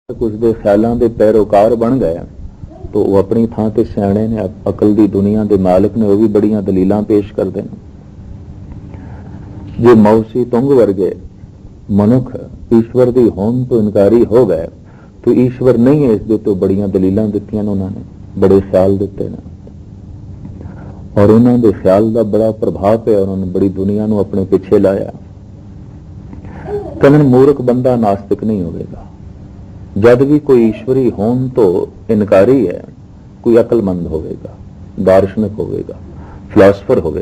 कुछ दे ख्यालों के पैरोकार बन गए तो वो अपनी थां ते सियाणे ने, अकल की दुनिया के मालिक ने, वो भी बड़ियां दलीलां पेश करते हैं। जे मौसी तुंग वर्गे मनुख ईश्वर की होंद तो इनकारी हो गए तो ईश्वर नहीं है, इसके तो बड़ियां दलीलां दित्तियां उन्होंने, बड़े ख्याल दिते हैं और उन्होंने ख्याल का बड़ा प्रभाव है। उन्होंने बड़ी दुनिया को अपने पिछे लाया। कहने मूर्ख बंदा नास्तिक नहीं होगा। जब भी कोई ईश्वरी होन तो इनकारी है, कोई अकलमंद होगा, दार्शनिक होगा, फिलासफर होगा।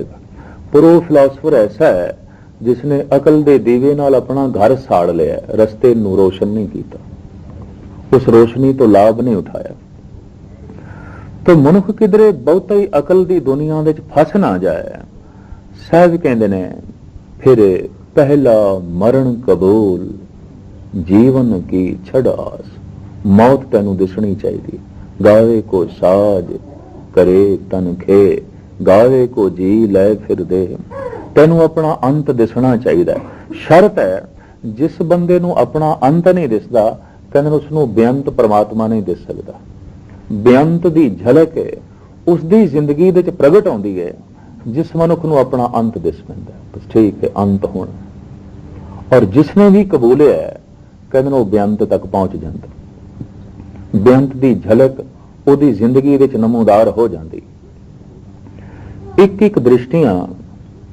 पर वो फिलासफर ऐसा है जिसने अकल के दीवे नाल अपना घर साड़ लिया, रस्ते नूं रोशन नहीं किया, उस रोशनी तो लाभ नहीं उठाया। तो मनुख किधरे बहुता ही अकल की दुनिया में फस ना जाए। सहज कहते ने फिर पहला मरण कबूल जीवन की छड़ास। मौत तेनू दिसनी चाहिए। गावे को साज करे तन खे, गावे को जी लै फिर दे। तेनू अपना अंत दिसना चाहिए। शर्त है जिस बंदे नू अपना अंत नहीं दिसदा, कहते उसनू बेअंत परमात्मा नहीं दिस सकता। बेअंत की झलक उसकी जिंदगी विच प्रगट आउंदी है जिस मनुख नू अपना अंत दिस पैंदा। बस ठीक है, अंत होना। और जिसने भी कबूलिया है कहते वो बेअंत तक पहुंच जाता। बेअंत की झलक उसकी जिंदगी विच नमूदार हो जाती। एक एक दृष्टियां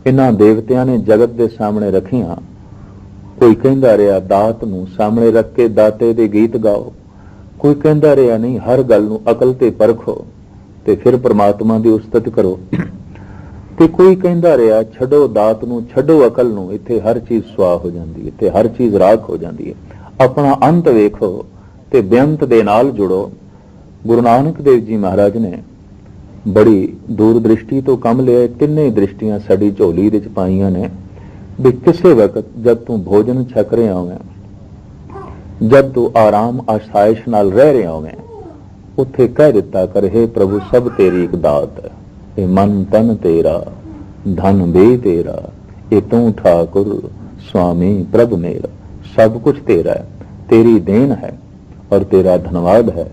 इन्हां देवतियां ने जगत के सामने रखियां। कोई कहता रहा दात नूं सामने रख के दाते दे गीत गाओ, कोई कहता रहा नहीं हर गल नूं अकल ते परखो ते फिर परमात्मा की उस्तत करो, ते कोई कहता रहा छड्डो दात नूं छड्डो अकल नूं, इत्थे हर चीज स्वाह हो जाती है, इत्थे हर चीज राख हो जाती है। अपना अंत वेखो ते बेअंत दे नाल जुड़ो। गुरु नानक देव जी महाराज ने बड़ी दूरदृष्टि तो कम लिया। तिन्ने दृष्टियां साडी झोली विच पाईयां ने भी किसी वक्त जब तू भोजन छक रहा होवे, जब तू आराम आसाइश नाल रह रहा होवे, उत्थे कह दिता कर हे प्रभु सब तेरी एक दात है, ये मन तन तेरा धन भी तेरा, ये तू ठाकुर स्वामी प्रभु मेरा। सब कुछ तेरा है, तेरी देन है और तेरा धन्यवाद है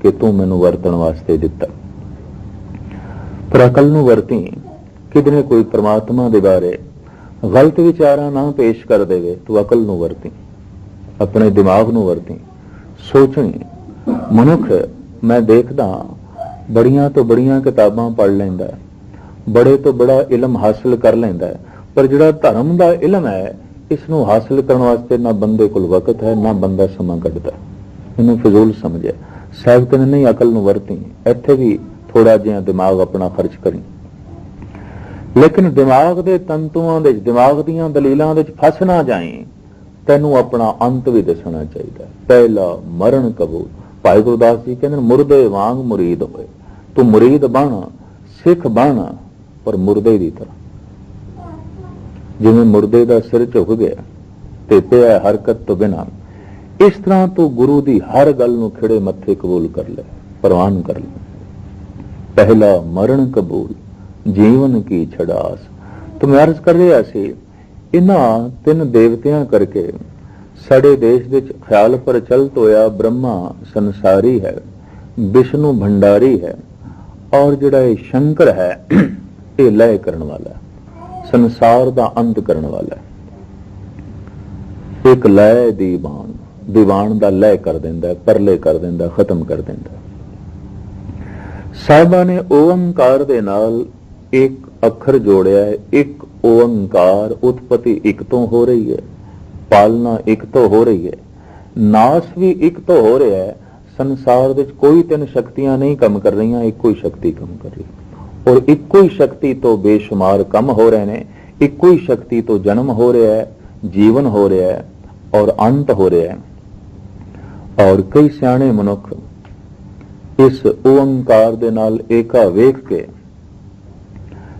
कि तू मैनू वरतन वास्ते दिता। पर अकल नू वरती। किधरे कोई परमात्मा दे बारे गलत विचारा ना पेश कर देवे तो अकल नू वरती, अपने दिमाग नू वरती। सोचनी मनुख मैं देखदा बड़ियां तो बड़ियां किताबां पढ़ लैंदा, बड़े तो बड़ा इलम हासिल कर लैंदा, पर जिहड़ा धर्म दा इलम है इसनू हासिल करने वास्ते ना बंदे कोल वक्त है, ना बंदा समा कढदा। इनू फिजूल समझे। साहब कहने नहीं अकल नू वरती, इत्थे भी थोड़ा जिहा दिमाग अपना खर्च करी। लेकिन दिमाग के तंतुआं दे, दिमाग दीआं दलीलां दे फस ना जाए। तैनू अपना अंत भी दसना चाहिए। पहला मरण कबूल। भाई गुरदास जी कहते मुरदे वांग मुरीद होए। तू मुरीद बन, सिख बन, पर मुरदे की तरह। जिवें मुरदे का सिर झुक गया ते पिया हरकत तो बिना, इस तरह तू गुरु की हर गल नूं खिड़े मत्थे कबूल कर ले, प्रवान कर ले। पहला मरण कबूल जीवन की छड़ास। तो मैं अर्ज कर रहा सी इन्हां तीन देवतियां करके साडे देश विच ख्याल प्रचलित होया ब्रह्मा संसारी है, विष्णु भंडारी है और जिहड़ा ये शंकर है ये लय करने वाला है, संसार का अंत करने वाला है। एक लय दीवान, दीवान का लय कर देंदा, परले कर देंदा, खत्म कर देंदा। साहिबा ने ओंकार दे नाल एक अखर जोड़िया है। एक ओंकार, उत्पत्ति एक तो हो रही है, पालना एक तो हो रही है, नाश भी एक तो हो रहा है। संसार विच कोई तीन शक्तियां नहीं कम कर रही, एक कोई शक्ति कम कर रही और एक कोई शक्ति तो बेशुमार कम हो रहे हैं। एक कोई शक्ति तो जन्म हो रहा है, जीवन हो रहा है और अंत हो रहा है। और कई सियाणे मनुख इस ओंकार दे नाल एका वेख के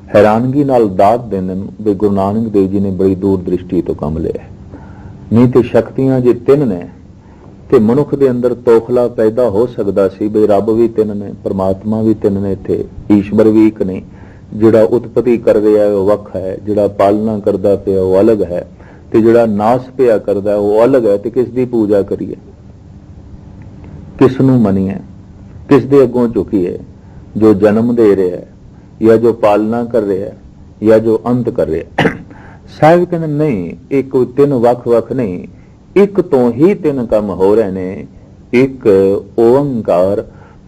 हैरानगी नाल दात देंदे भी गुरु नानक देव जी ने बड़ी दूर दृष्टि तो कम लिया। नहीं तो शक्तियां जे तीन ने ते मनुख दे अंदर तोखला पैदा हो सकता सी भी रब भी तीन ने, परमात्मा भी तीन ने, इत्थे ईश्वर भी एक नहीं। जिहड़ा उत्पत्ति कर रहा है वह वख है, जिहड़ा पालना करदा पिया वो अलग है, ते जिहड़ा नाश पिया करदा वो अलग है। ते किस दी पूजा करिए? किस नूं मनीए, किस दे अगों झुकीए, जो जन्म दे रहा है या जो पालना कर रहा है या जो अंत कर रहा है। साहिब कहते नहीं, एक कोई तीन वख-वख नहीं, एक तो ही तीन काम हो रहे ने, एक ओंकार।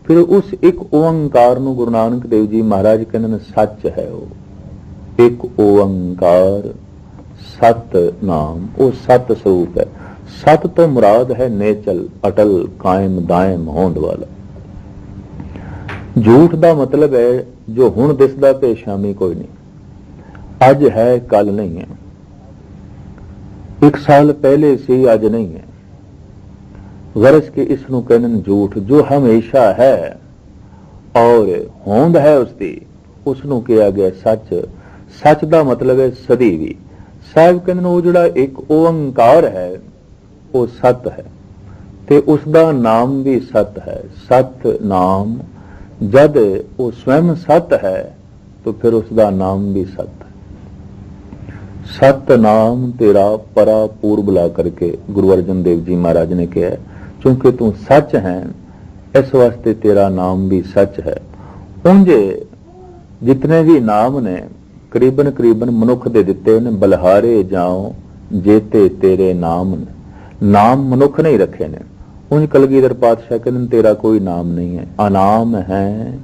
फिर उस एक ओंकार नूं गुरु नानक देव जी महाराज कहते ने सच है। वो एक ओंकार सत नाम, वो सत स्वरूप है। सत तो मुराद है नेचल, अटल, कायम, दायम होंद वाला। झूठ का मतलब है जो हुण दिसदा पे शामी कोई नहीं, अज है कल नहीं है, एक साल पहले से अज नहीं है। गरज के इसनों कहने झूठ। जो हमेशा है और होंद है उसकी, उसनों किया गया सच। सच का मतलब है सदी भी। साहिब कहते वो जिहड़ा एक ओंकार है वो सत है, ते उसका नाम भी सत है। सत नाम, जद वो स्वयं सत है तो फिर उसका नाम भी सत है। सत नाम तेरा परा पूर्व ला करके गुरु अर्जन देव जी महाराज ने कहा, क्योंकि तू सच है इस वास्ते तेरा नाम भी सच है। उंजे जितने भी नाम ने करीबन करीबन मनुख दे दिते उन्हें, बलहारे जाओ जेते तेरे नाम ने। नाम मनुख नहीं रखे ने। उंज कलगीधर पातशाह कहते तेरा कोई नाम नहीं है, अनाम है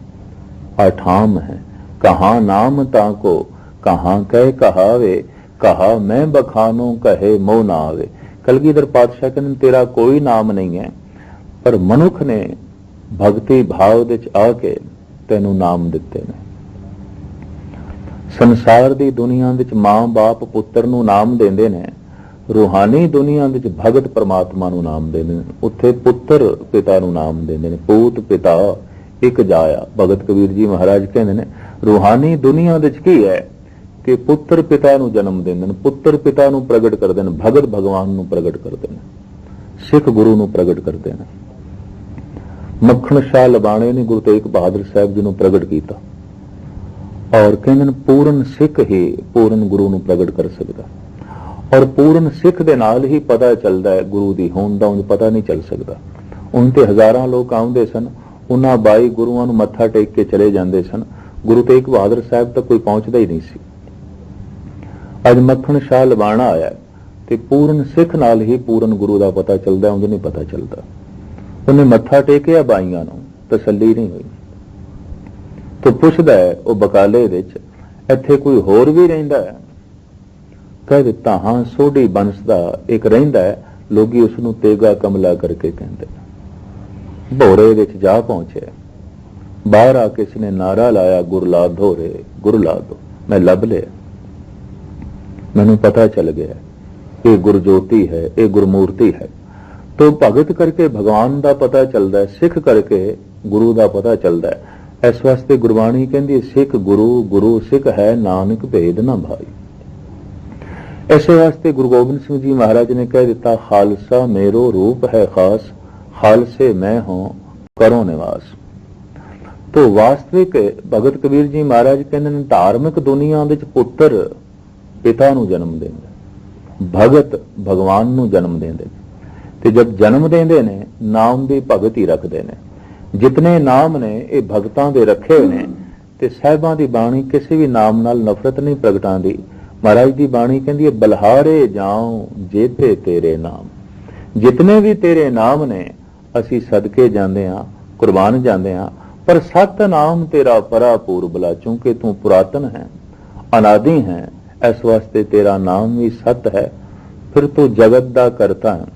अठाम है। कहाँ नाम ताको कहाँ कह कहावे, कहा मैं बखानो कहे मोह ना आवे। कलगीधर पातशाह कहते तेरा कोई नाम नहीं है, पर मनुख ने भगती भाव दे आके तेनू नाम दिते ने। संसार दी दुनिया विच मां बाप पुत्र नू नाम देंदे ने, रूहानी दुनिया विच भगत परमात्मा नू नाम देंदे ने। उत्थे पुत्र पिता नू नाम देंदे ने। पूत पिता एक जाया। भगत कबीर जी महाराज कहंदे ने रूहानी दुनिया विच की है कि पुत्र पिता नू जन्म देंदे ने, पुत्र पिता नू प्रगट करदे ने, भगत भगवान नू प्रगट करदे ने, सिख गुरु नू प्रगट करदे ने। मक्खण शाह लबाणे ने गुरु तेग बहादुर साहब जी नू प्रगट किया और कहंदे ने पूर्ण सिख ही पूर्ण गुरु नू प्रगट कर सकदा। और पूर्ण सिख दे नाल ही पता चलदा है गुरु दी होंद दा, उन्हें पता नहीं चल सकदा। उन ते हजारां लोग आउंदे सन, उन्हां 22 गुरुआं नू मत्था टेक के चले जांदे सन। गुरु तेग बहादुर साहब तक कोई पहुंचदा ही नहीं सी। अज मक्खण शाह लबाणा आया ते पूर्ण सिख नाल ही पूर्ण गुरु दा पता चलदा, उन्हें नहीं पता चलदा। उन्हें मत्था टेकिया बाईआं नू, तसल्ली नहीं हुई। तो पुछदा है वो बकाले विच इत्थे कोई होर भी रहिंदा है? कह दिता हाँ, सोढ़ी बंस दा एक रहिंदा है। लोगी उसनू तेगा कमला करके कहंदे। भोरे विच जा पहुंचे, बाहर आके इसने नारा लाया, गुरला दो रे गुरला दो। मैं लब लिया, मैनू पता चल गया ये गुरजोती है, ये गुरमूर्ति है। तो भगत करके भगवान का पता चलता है, सिख करके गुरु का पता चलता है। इस वास्ते गुरबाणी कहती सिख गुरु, गुरु सिख है, नानक भेद ना भाई। इस वास्ते गुरु गोबिंद सिंह जी महाराज ने कह दिता, खालसा मेरो रूप है खास, खालसे मैं हूं करो निवास। तो वास्तविक भगत कबीर जी महाराज कहते हैं धार्मिक दुनिया विच पुत्र पिता नू जन्म देंदे, भगत भगवान नू जन्म देंदे। ते जब जन्म देंदे ने नाम भी भगत ही रखते हैं। जितने नाम ने ये भगतां दे रखे हुए ने। ते साहिबां दी बाणी किसी भी नाम नाल नफरत नहीं प्रगटांदी। महाराज दी बाणी कहंदी है, बलहारे जाऊं जेते तेरे नाम। जितने भी तेरे नाम ने असी सदके जांदे हां, कुर्बान जांदे हां, पर सत नाम तेरा परा पूर्वला। चूंकि तू पुरातन है, अनादि है, इस वास्ते तेरा नाम भी सत है। फिर तू जगत दा करता है,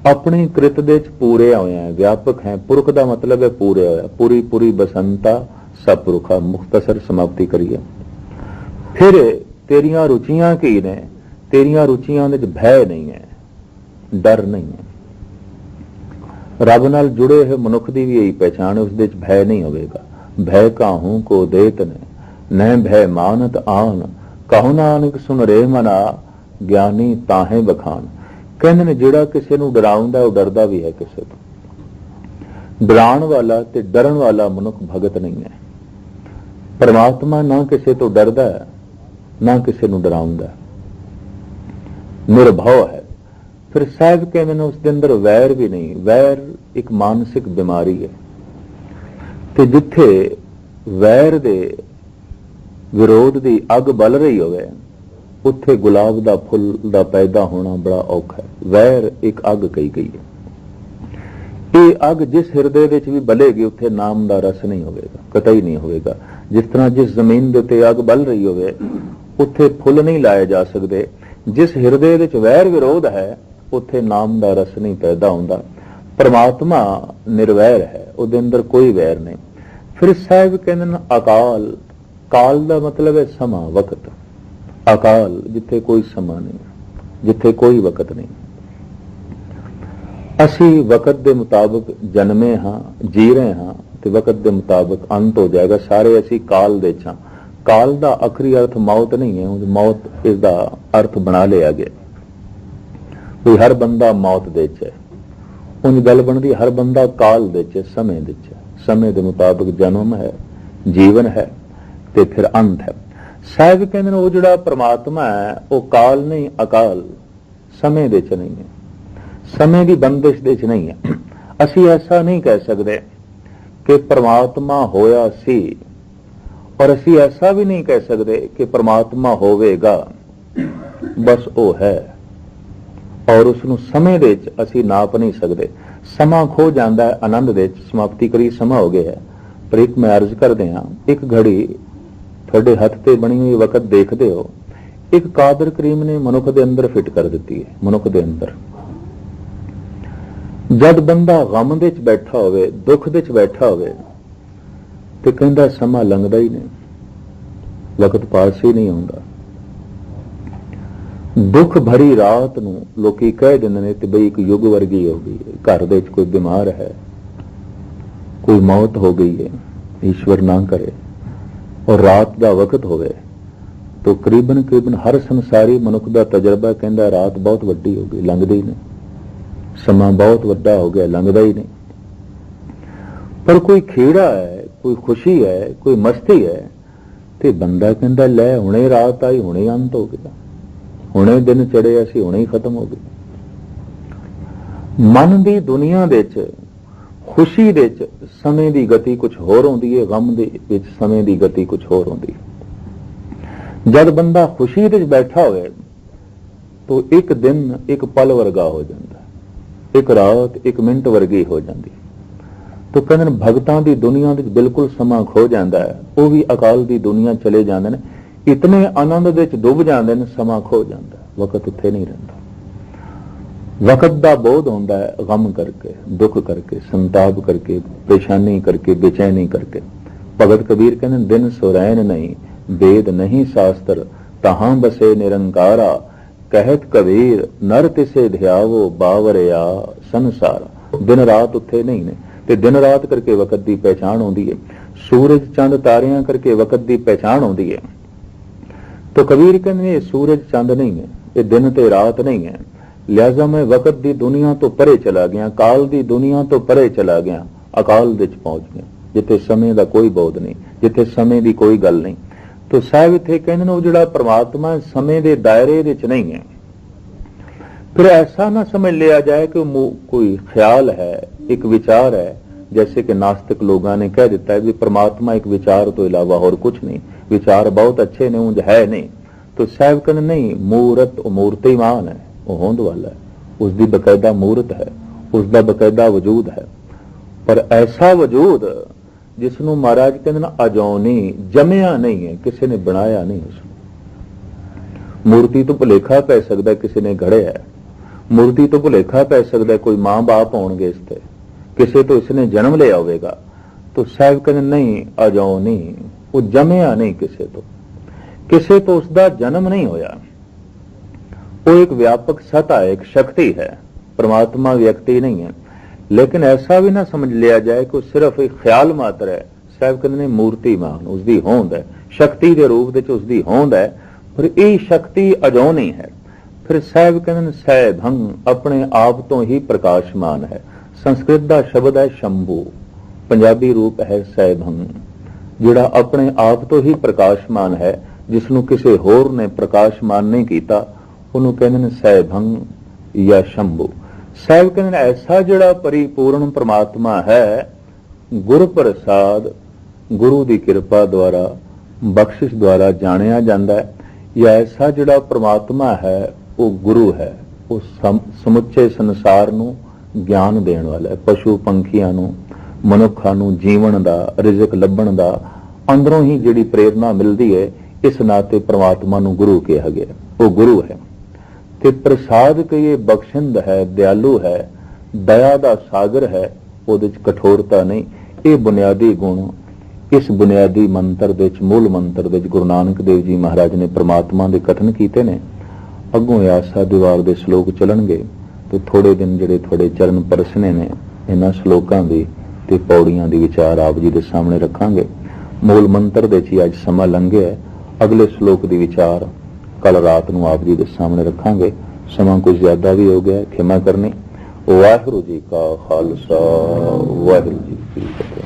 अपनी कृत दे पूरे होया है, व्यापक है। पुरख का मतलब है पूरे होया, पूरी पूरी बसंता सपुरखा। मुख्तसर समाप्ति करिए। फिर तेरियां रुचियां की ने? तेरियां रुचियां दे भय नहीं है, डर नहीं है। रब नाल जुड़े हुए मनुख की भी यही पहचान है, उस दे भय नहीं होगा। भय काहू को देत ने, न भय मानत आन, कहु नानक सुन रे मना, ज्ञानी ताहे बखान। कहते ने जिहड़ा किसी नूं डराउंदा वो डरदा भी है किसी तो। डराण वाला ते डरन वाला मनुख भगत नहीं है। परमात्मा ना किसी तो डरदा है, ना किसी नूं डराउंदा, निर्भव है। ਫਿਰ ਸਾਹਿਬ ਕਹਿੰਦੇ ਨੇ ਉਸ ਦੇ ਅੰਦਰ ਵੈਰ ਵੀ ਨਹੀਂ। ਵੈਰ ਇੱਕ ਮਾਨਸਿਕ ਬਿਮਾਰੀ ਹੈ, ਤੇ ਜਿੱਥੇ ਵੈਰ ਦੇ ਵਿਰੋਧ ਦੀ ਅੱਗ ਬਲ ਰਹੀ ਹੋਵੇ ਉੱਥੇ ਗੁਲਾਬ ਦਾ ਫੁੱਲ ਦਾ ਪੈਦਾ ਹੋਣਾ ਬੜਾ ਔਖਾ ਹੈ। ਵੈਰ ਇੱਕ ਅੱਗ ਕਹੀ ਗਈ ਹੈ। ਇਹ ਅੱਗ ਜਿਸ ਹਿਰਦੇ ਵਿੱਚ ਵੀ ਬਲੇਗੀ ਉੱਥੇ ਨਾਮ ਦਾ ਰਸ ਨਹੀਂ ਹੋਵੇਗਾ, ਕਤਈ ਨਹੀਂ ਹੋਵੇਗਾ। ਜਿਸ ਤਰ੍ਹਾਂ ਜਿਸ ਜ਼ਮੀਨ ਦੇ ਉੱਤੇ ਅੱਗ ਬਲ ਰਹੀ ਹੋਵੇ ਉੱਥੇ ਫੁੱਲ ਨਹੀਂ ਲਾਏ ਜਾ ਸਕਦੇ। ਜਿਸ ਹਿਰਦੇ ਵਿੱਚ ਵੈਰ ਵਿਰੋਧ ਹੈ ਉੱਥੇ ਨਾਮ ਦਾ ਰਸ ਨਹੀਂ ਪੈਦਾ ਹੁੰਦਾ। ਪਰਮਾਤਮਾ ਨਿਰਵੈਰ ਹੈ, ਉਹਦੇ ਅੰਦਰ ਕੋਈ ਵੈਰ ਨਹੀਂ। ਫਿਰ ਸਾਹਿਬ ਕਹਿੰਦੇ ਨੇ ਅਕਾਲ। ਕਾਲ ਦਾ ਮਤਲਬ ਹੈ ਸਮਾਂ, ਵਕਤ। ਅਕਾਲ ਜਿੱਥੇ ਕੋਈ ਸਮਾਂ ਨਹੀਂ, ਜਿੱਥੇ ਕੋਈ ਵਕਤ ਨਹੀਂ। ਅਸੀਂ ਵਕਤ ਦੇ ਮੁਤਾਬਕ ਜਨਮੇ ਹਾਂ, ਜੀ ਰਹੇ ਹਾਂ, ਤੇ ਵਕਤ ਦੇ ਮੁਤਾਬਕ ਅੰਤ ਹੋ ਜਾਏਗਾ। ਸਾਰੇ ਅਸੀਂ ਕਾਲ ਦੇ ਹਾਂ। ਕਾਲ ਦਾ ਆਖਰੀ ਅਰਥ ਮੌਤ ਨਹੀਂ ਹੈ, ਮੌਤ ਇਸ ਦਾ ਅਰਥ ਬਣਾ ਲਿਆ ਗਿਆ। ਕੋਈ ਹਰ ਬੰਦਾ ਮੌਤ ਦੇ ਚ ਹੈ, ਉਹਦੀ ਗੱਲ ਬਣਦੀ ਹਰ ਬੰਦਾ ਕਾਲ ਦੇ ਚ, ਸਮੇਂ ਦੇ ਚ। ਸਮੇਂ ਦੇ ਮੁਤਾਬਕ ਜਨਮ ਹੈ, ਜੀਵਨ ਹੈ, ਤੇ ਫਿਰ ਅੰਤ ਹੈ। ਸਾਹਿਬ ਕਹਿੰਦੇ ਨੇ ਉਹ ਜਿਹੜਾ ਪ੍ਰਮਾਤਮਾ ਹੈ ਉਹ ਕਾਲ ਨਹੀਂ, ਅਕਾਲ, ਸਮੇਂ ਦੇ ਚ ਨਹੀਂ ਹੈ, ਸਮੇਂ ਦੀ ਬੰਦਿਸ਼ ਦੇ ਚ ਨਹੀਂ ਹੈ। ਅਸੀਂ ਐਸਾ ਨਹੀਂ ਕਹਿ ਸਕਦੇ ਕਿ ਪ੍ਰਮਾਤਮਾ ਹੋਇਆ ਸੀ, ਔਰ ਅਸੀਂ ਐਸਾ ਵੀ ਨਹੀਂ ਕਹਿ ਸਕਦੇ ਕਿ ਪ੍ਰਮਾਤਮਾ ਹੋਵੇਗਾ। ਬਸ ਉਹ ਹੈ, ਔਰ ਉਸ ਨੂੰ ਸਮੇਂ ਦੇ ਵਿੱਚ ਅਸੀਂ ਨਾਪ ਨਹੀਂ ਸਕਦੇ। ਸਮਾਂ ਖੋ ਜਾਂਦਾ ਹੈ ਆਨੰਦ ਦੇ ਵਿੱਚ। ਸਮਾਪਤੀ ਕਰੀ ਸਮਾਂ ਹੋ ਗਿਆ ਹੈ, ਪਰ ਇੱਕ ਮੈਂ ਅਰਜ਼ ਕਰਦੇ ਹਾਂ, ਇੱਕ ਘੜੀ ਤੁਹਾਡੇ ਹੱਥ ਤੇ ਬਣੀ ਹੋਈ ਵਕਤ ਦੇਖਦੇ ਹੋ, ਇੱਕ ਕਾਦਰ ਕਰੀਮ ਨੇ ਮਨੁੱਖ ਦੇ ਅੰਦਰ ਫਿੱਟ ਕਰ ਦਿੱਤੀ ਹੈ। ਮਨੁੱਖ ਦੇ ਅੰਦਰ ਜਦ ਬੰਦਾ ਗਮ ਦੇ ਵਿੱਚ ਬੈਠਾ ਹੋਵੇ, ਦੁੱਖ ਦੇ ਵਿੱਚ ਬੈਠਾ ਹੋਵੇ, ਤੇ ਕਹਿੰਦਾ ਸਮਾਂ ਲੰਘਦਾ ਹੀ ਨਹੀਂ, ਵਕਤ ਪਾਸ ਹੀ ਨਹੀਂ ਹੁੰਦਾ। ਦੁੱਖ ਭਰੀ ਰਾਤ ਨੂੰ ਲੋਕੀ ਕਹਿ ਦਿੰਦੇ ਨੇ ਕਿ ਬਈ ਇੱਕ ਯੁੱਗ ਵਰਗੀ ਹੋ ਗਈ ਹੈ, ਘਰ ਦੇ ਵਿੱਚ ਕੋਈ ਬਿਮਾਰ ਹੈ, ਕੋਈ ਮੌਤ ਹੋ ਗਈ ਹੈ, ਈਸ਼ਵਰ ਨਾ ਕਰੇ, ਔਰ ਰਾਤ ਦਾ ਵਕਤ ਹੋਵੇ, ਤਾਂ ਕਰੀਬਨ ਹਰ ਸੰਸਾਰੀ ਮਨੁੱਖ ਦਾ ਤਜਰਬਾ ਕਹਿੰਦਾ ਰਾਤ ਬਹੁਤ ਵੱਡੀ ਹੋ ਗਈ, ਲੰਘਦੀ ਹੀ ਨਹੀਂ। ਸਮਾਂ ਬਹੁਤ ਵੱਡਾ ਹੋ ਗਿਆ, ਲੰਘਦਾ ਹੀ ਨਹੀਂ। ਪਰ ਕੋਈ ਖੇੜਾ ਹੈ, ਕੋਈ ਖੁਸ਼ੀ ਹੈ, ਕੋਈ ਮਸਤੀ ਹੈ, ਤੇ ਬੰਦਾ ਕਹਿੰਦਾ ਲੈ ਹੁਣੇ ਰਾਤ ਆਈ, ਹੁਣੇ ਅੰਤ ਹੋ ਗਿਆ, ਹੁਣੇ ਦਿਨ ਚੜ੍ਹੇ, ਅਸੀਂ ਹੁਣੇ ਹੀ ਖਤਮ ਹੋ ਗਏ। ਮਨ ਦੀ ਦੁਨੀਆ ਦੇ ਵਿੱਚ, ਖੁਸ਼ੀ ਦੇ ਵਿੱਚ ਸਮੇਂ ਦੀ ਗਤੀ ਕੁਝ ਹੋਰ ਹੁੰਦੀ ਹੈ, ਗਮ ਦੇ ਵਿੱਚ ਸਮੇਂ ਦੀ ਗਤੀ ਕੁਝ ਹੋਰ ਹੁੰਦੀ ਹੈ। ਜਦ ਬੰਦਾ ਖੁਸ਼ੀ ਦੇ ਵਿੱਚ ਬੈਠਾ ਹੋਵੇ ਤਾਂ ਇੱਕ ਦਿਨ ਇੱਕ ਪਲ ਵਰਗਾ ਹੋ ਜਾਂਦਾ, ਇੱਕ ਰਾਤ ਇੱਕ ਮਿੰਟ ਵਰਗੀ ਹੋ ਜਾਂਦੀ। ਤਾਂ ਕਹਿੰਦੇ ਨੇ ਭਗਤਾਂ ਦੀ ਦੁਨੀਆ ਵਿੱਚ ਬਿਲਕੁਲ ਸਮਾਂ ਖੋ ਜਾਂਦਾ ਹੈ, ਉਹ ਵੀ ਅਕਾਲ ਦੀ ਦੁਨੀਆ ਚਲੇ ਜਾਂਦੇ ਨੇ, ਇਤਨੇ ਆਨੰਦ ਦੇ ਵਿੱਚ ਡੁੱਬ ਜਾਂਦੇ ਨੇ, ਸਮਾਂ ਖੋ ਜਾਂਦਾ, ਵਕਤ ਉੱਥੇ ਨਹੀਂ ਰਹਿੰਦਾ। ਵਕਤ ਦਾ ਬੋਧ ਹੁੰਦਾ ਹੈ ਗਮ ਕਰਕੇ, ਦੁੱਖ ਕਰਕੇ, ਸੰਤਾਪ ਕਰਕੇ, ਪਰੇਸ਼ਾਨੀ ਕਰਕੇ, ਬੇਚੈਨੀ ਕਰਕੇ। ਭਗਤ ਕਬੀਰ ਕਹਿੰਦੇ ਦਿਨ ਸੁਰੈਨ ਨਹੀਂ, ਵੇਦ ਨਹੀਂ ਸ਼ਾਸਤਰ, ਤਹਾਂ ਬਸੇ ਨਿਰੰਕਾਰਾ, ਕਹਿਤ ਕਬੀਰ ਨਰ ਤਿਸੇ ਧਿਆਵੋ ਬਾਵਰਿਆ ਸੰਸਾਰ। ਦਿਨ ਰਾਤ ਉੱਥੇ ਨਹੀਂ ਨੇ, ਤੇ ਦਿਨ ਰਾਤ ਕਰਕੇ ਵਕਤ ਦੀ ਪਹਿਚਾਣ ਆਉਂਦੀ ਹੈ। ਸੂਰਜ ਚੰਦ ਤਾਰਿਆਂ ਕਰਕੇ ਵਕਤ ਦੀ ਪਹਿਚਾਣ ਆਉਂਦੀ ਹੈ। तो कबीर कहते ये सूरज चंद नहीं है, ये दिन ते रात नहीं है, लिहाजा मैं वक्त दी दुनिया तो परे चला गया, काल दी दुनिया तो परे चला गया, अकाल दे पहुंच गया, जिथे समय का कोई बोध नहीं, जिथे समय की कोई गल नहीं। तो साहब इत्थे कहंदे ने जिहड़ा परमात्मा समय के दायरे विच नहीं है। फिर ऐसा ना समझ लिया जाए कि कोई ख्याल है, एक विचार है, जैसे कि नास्तिक लोगों ने कह दिता है भी परमात्मा एक विचार तो इलावा और कुछ नहीं, विचार बहुत अच्छे ने ऊंज है नहीं। तो साहब कहते नहीं, मूर्त मूर्तिमान है, वो होंद वाला है, उसकी बकायदा मूर्त है, उसका बकायदा वजूद है। पर ऐसा वजूद जिसनों महाराज कहते ना अजौनी, जमिया नहीं है, किसी ने बनाया नहीं उसको। मूर्ति तो भुलेखा पै सकता है किसी ने घड़िया है, मूर्ति तो भुलेखा पै सकता है कोई मां बाप होंगे इसते, किसी तो इसने जन्म लिया होगा। तो साहब कहते नहीं, अजौनी, वो जमिया नहीं, किसी तो उसका जन्म नहीं होया। वो एक व्यापक सत्ता है, एक शक्ति है, परमात्मा व्यक्ति नहीं है। लेकिन ऐसा भी ना समझ लिया जाए कि सिर्फ एक ख्याल मात्र है। साहब कहते ने मूर्तिमान, उसकी होंद है, शक्ति के रूप में उसकी होंद है, पर यह शक्ति अजौनी है। फिर साहब कहते सैभंग, अपने आप तो ही प्रकाशमान है। संस्कृत का शब्द है शंभू, पंजाबी रूप है सैभंग, जिहड़ा अपने आप तो ही प्रकाशमान है, जिसनों किसी होर ने प्रकाशमान नहीं किया, उन्होंने कहते हैं सैभंग, या शंभु। साहब कहते ऐसा जिहड़ा परिपूर्ण परमात्मा है गुरु प्रसाद गुरु की किरपा द्वारा बख्शिश द्वारा जानिया जाता है, या ऐसा जिहड़ा परमात्मा है वो गुरु है, वो समुचे संसार नूं ज्ञान देण वाला है। पशु पंखियां नूं मनुखां नूं जीवन दा रिजक लभण दा अंदरों ही जिहड़ी प्रेरणा मिलती है, इस नाते परमात्मा नूं गुरु कहा गया, वो गुरु है। ते प्रसाद कहिए बख्शिंद है, दयालु है, दया दा सागर है, ਉਹਦੇ ਚ कठोरता नहीं। ये बुनियादी गुण इस बुनियादी मंत्र दे विच मूल मंत्र दे विच गुरु नानक देव जी महाराज ने परमात्मा दे कथन कीते ने। अगों आसा दीवार दे श्लोक चलणगे तो थोड़े दिन जिहड़े थोड़े चरण परसने ने इन्हां श्लोकां दी ते पौड़ियां दी विचार आप जी दे सामने रखांगे। मूल मंत्र दे च अज समां लंघिआ, अगले श्लोक दी विचार कल रात नूं आप जी दे सामने रखांगे। समां कुछ ज्यादा भी हो गया, खिमा करनी। वाहिगुरू जी का खालसा, वाहिगुरू जी की फतेह।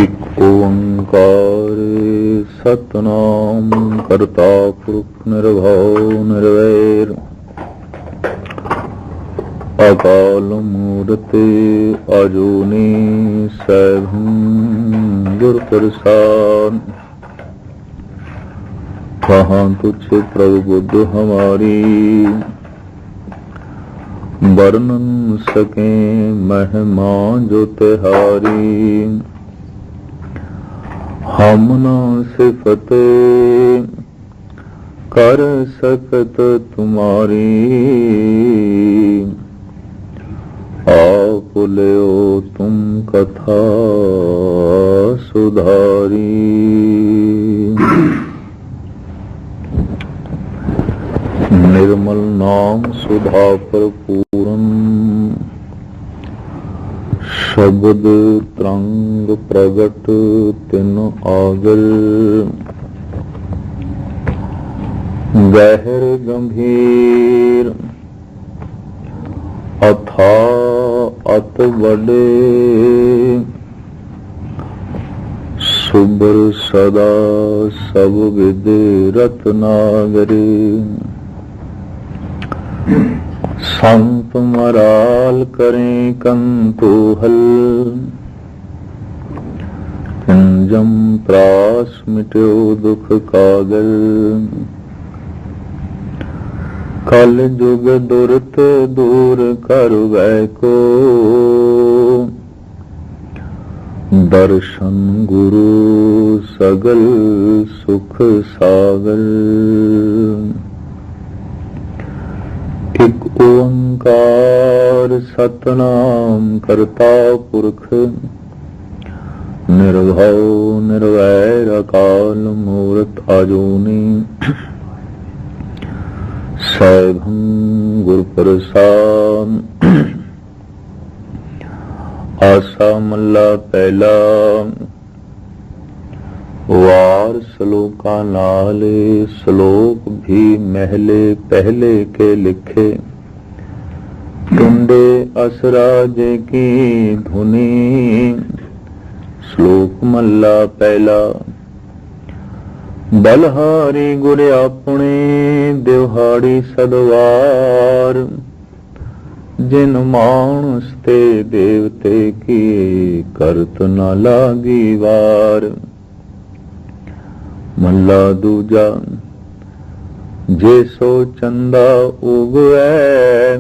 एक ओंकार सतनाम करता पुरख निर्भव निर्वैर अकाल मूर्त अजूनी सैभं गुर प्रसाद। कहाँ तुझ प्रभु बुद्ध हमारी वर्णन सके महिमा जो तिहारी। हम ना सिफत कर सकत तुम्हारी, आप लियो तुम कथा सुधारी। निर्मल नाम सुधा पर पूरन, शब्द तरंग प्रगट तिन आगर। गहर गंभीर अथा अत बड़े, सुबर सदा सब विद रत्नागरे। संत मराल करें कंतुहल, जम त्रास मिट्यो दुख कागल। कल जुग दुरत दूर कर वै को, दर्शन गुरु सगल सुख सागर। एक ओंकार सतनाम करता पुरख, निर्भव निर्वैर अकाल मूर्त अजूनी सैभं गुर प्रसाद। आसा मल्ला पहला, वार श्लोका नाले श्लोक भी महले पहले के लिखे। टुंडे असराजे की धुनी, श्लोक मल्ला पहला। बलहारी गुर अपने दिहाड़ी सदवार, जिन मानस ते देवते की करत न लागी वार। मल्ला दूजा, जे सो चंदा उगवै,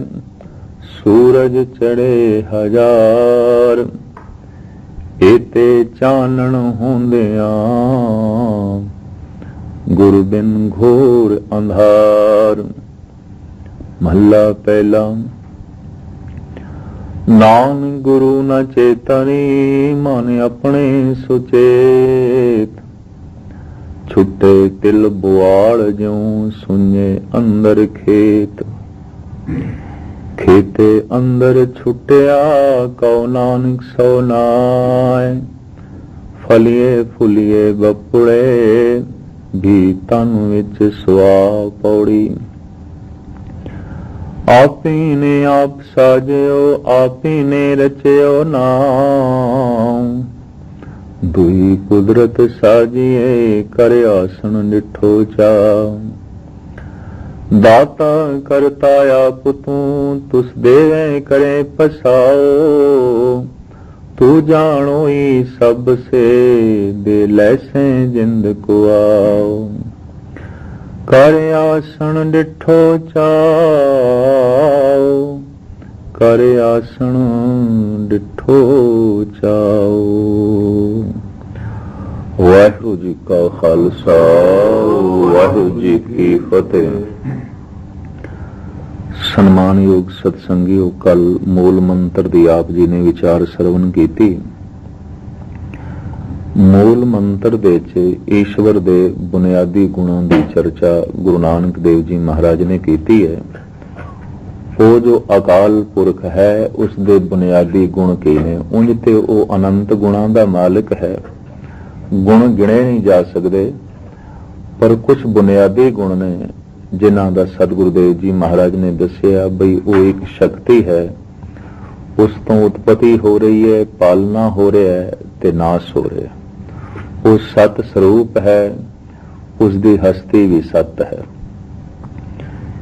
सूरज चढ़े हजार। एते चानण होंदियां, गुरु बिन घोर अंधार। महला पहला, नान गुरु न चेतनी, मन अपने सुचेत। छुटे तिल बुआड़ ज्यों सुने अंदर खेत। खेते अंदर छुटिया कौ नानक सो नाय। फलिए फुलिए बपुड़े भी तन विच सुआ पौड़ी। आपी ने आप साजियो आपी ने रचियो नाम। दुई कुदरत साजिए कर आसन निठो चा, दाता करता आप तू तुस देवे करे पसाओ, तू जानो ही सब से दे लैसे जिंद को आओ, कर आसन डिठो चाओ, कर आसन डिठो चाओ। वाहिगुरू जी का खालसा, वाहिगुरू जी की फतेह। सन्मानयोग सत्संगियों, कल मूल मंत्र दी आप जी ने विचार सरवण की। मूल मंत्र दे च ईश्वर दे बुनियादी गुणों की चर्चा गुरु नानक देव जी महाराज ने की है। वो जो अकाल पुरख है उस दे बुनियादी गुण की ने, उंज ते वो अनंत गुणों का मालिक है, गुण गिने नहीं जा सकते, पर कुछ बुनियादी गुण ने जिन्हां दा सतगुरुदेव जी महाराज ने दसिया बई वो एक शक्ति है, उस तो उत्पत्ति हो रही है, पालना हो रहा है ते नाश हो रहा है। वो सत स्वरूप है, उसकी हस्ती भी सत है,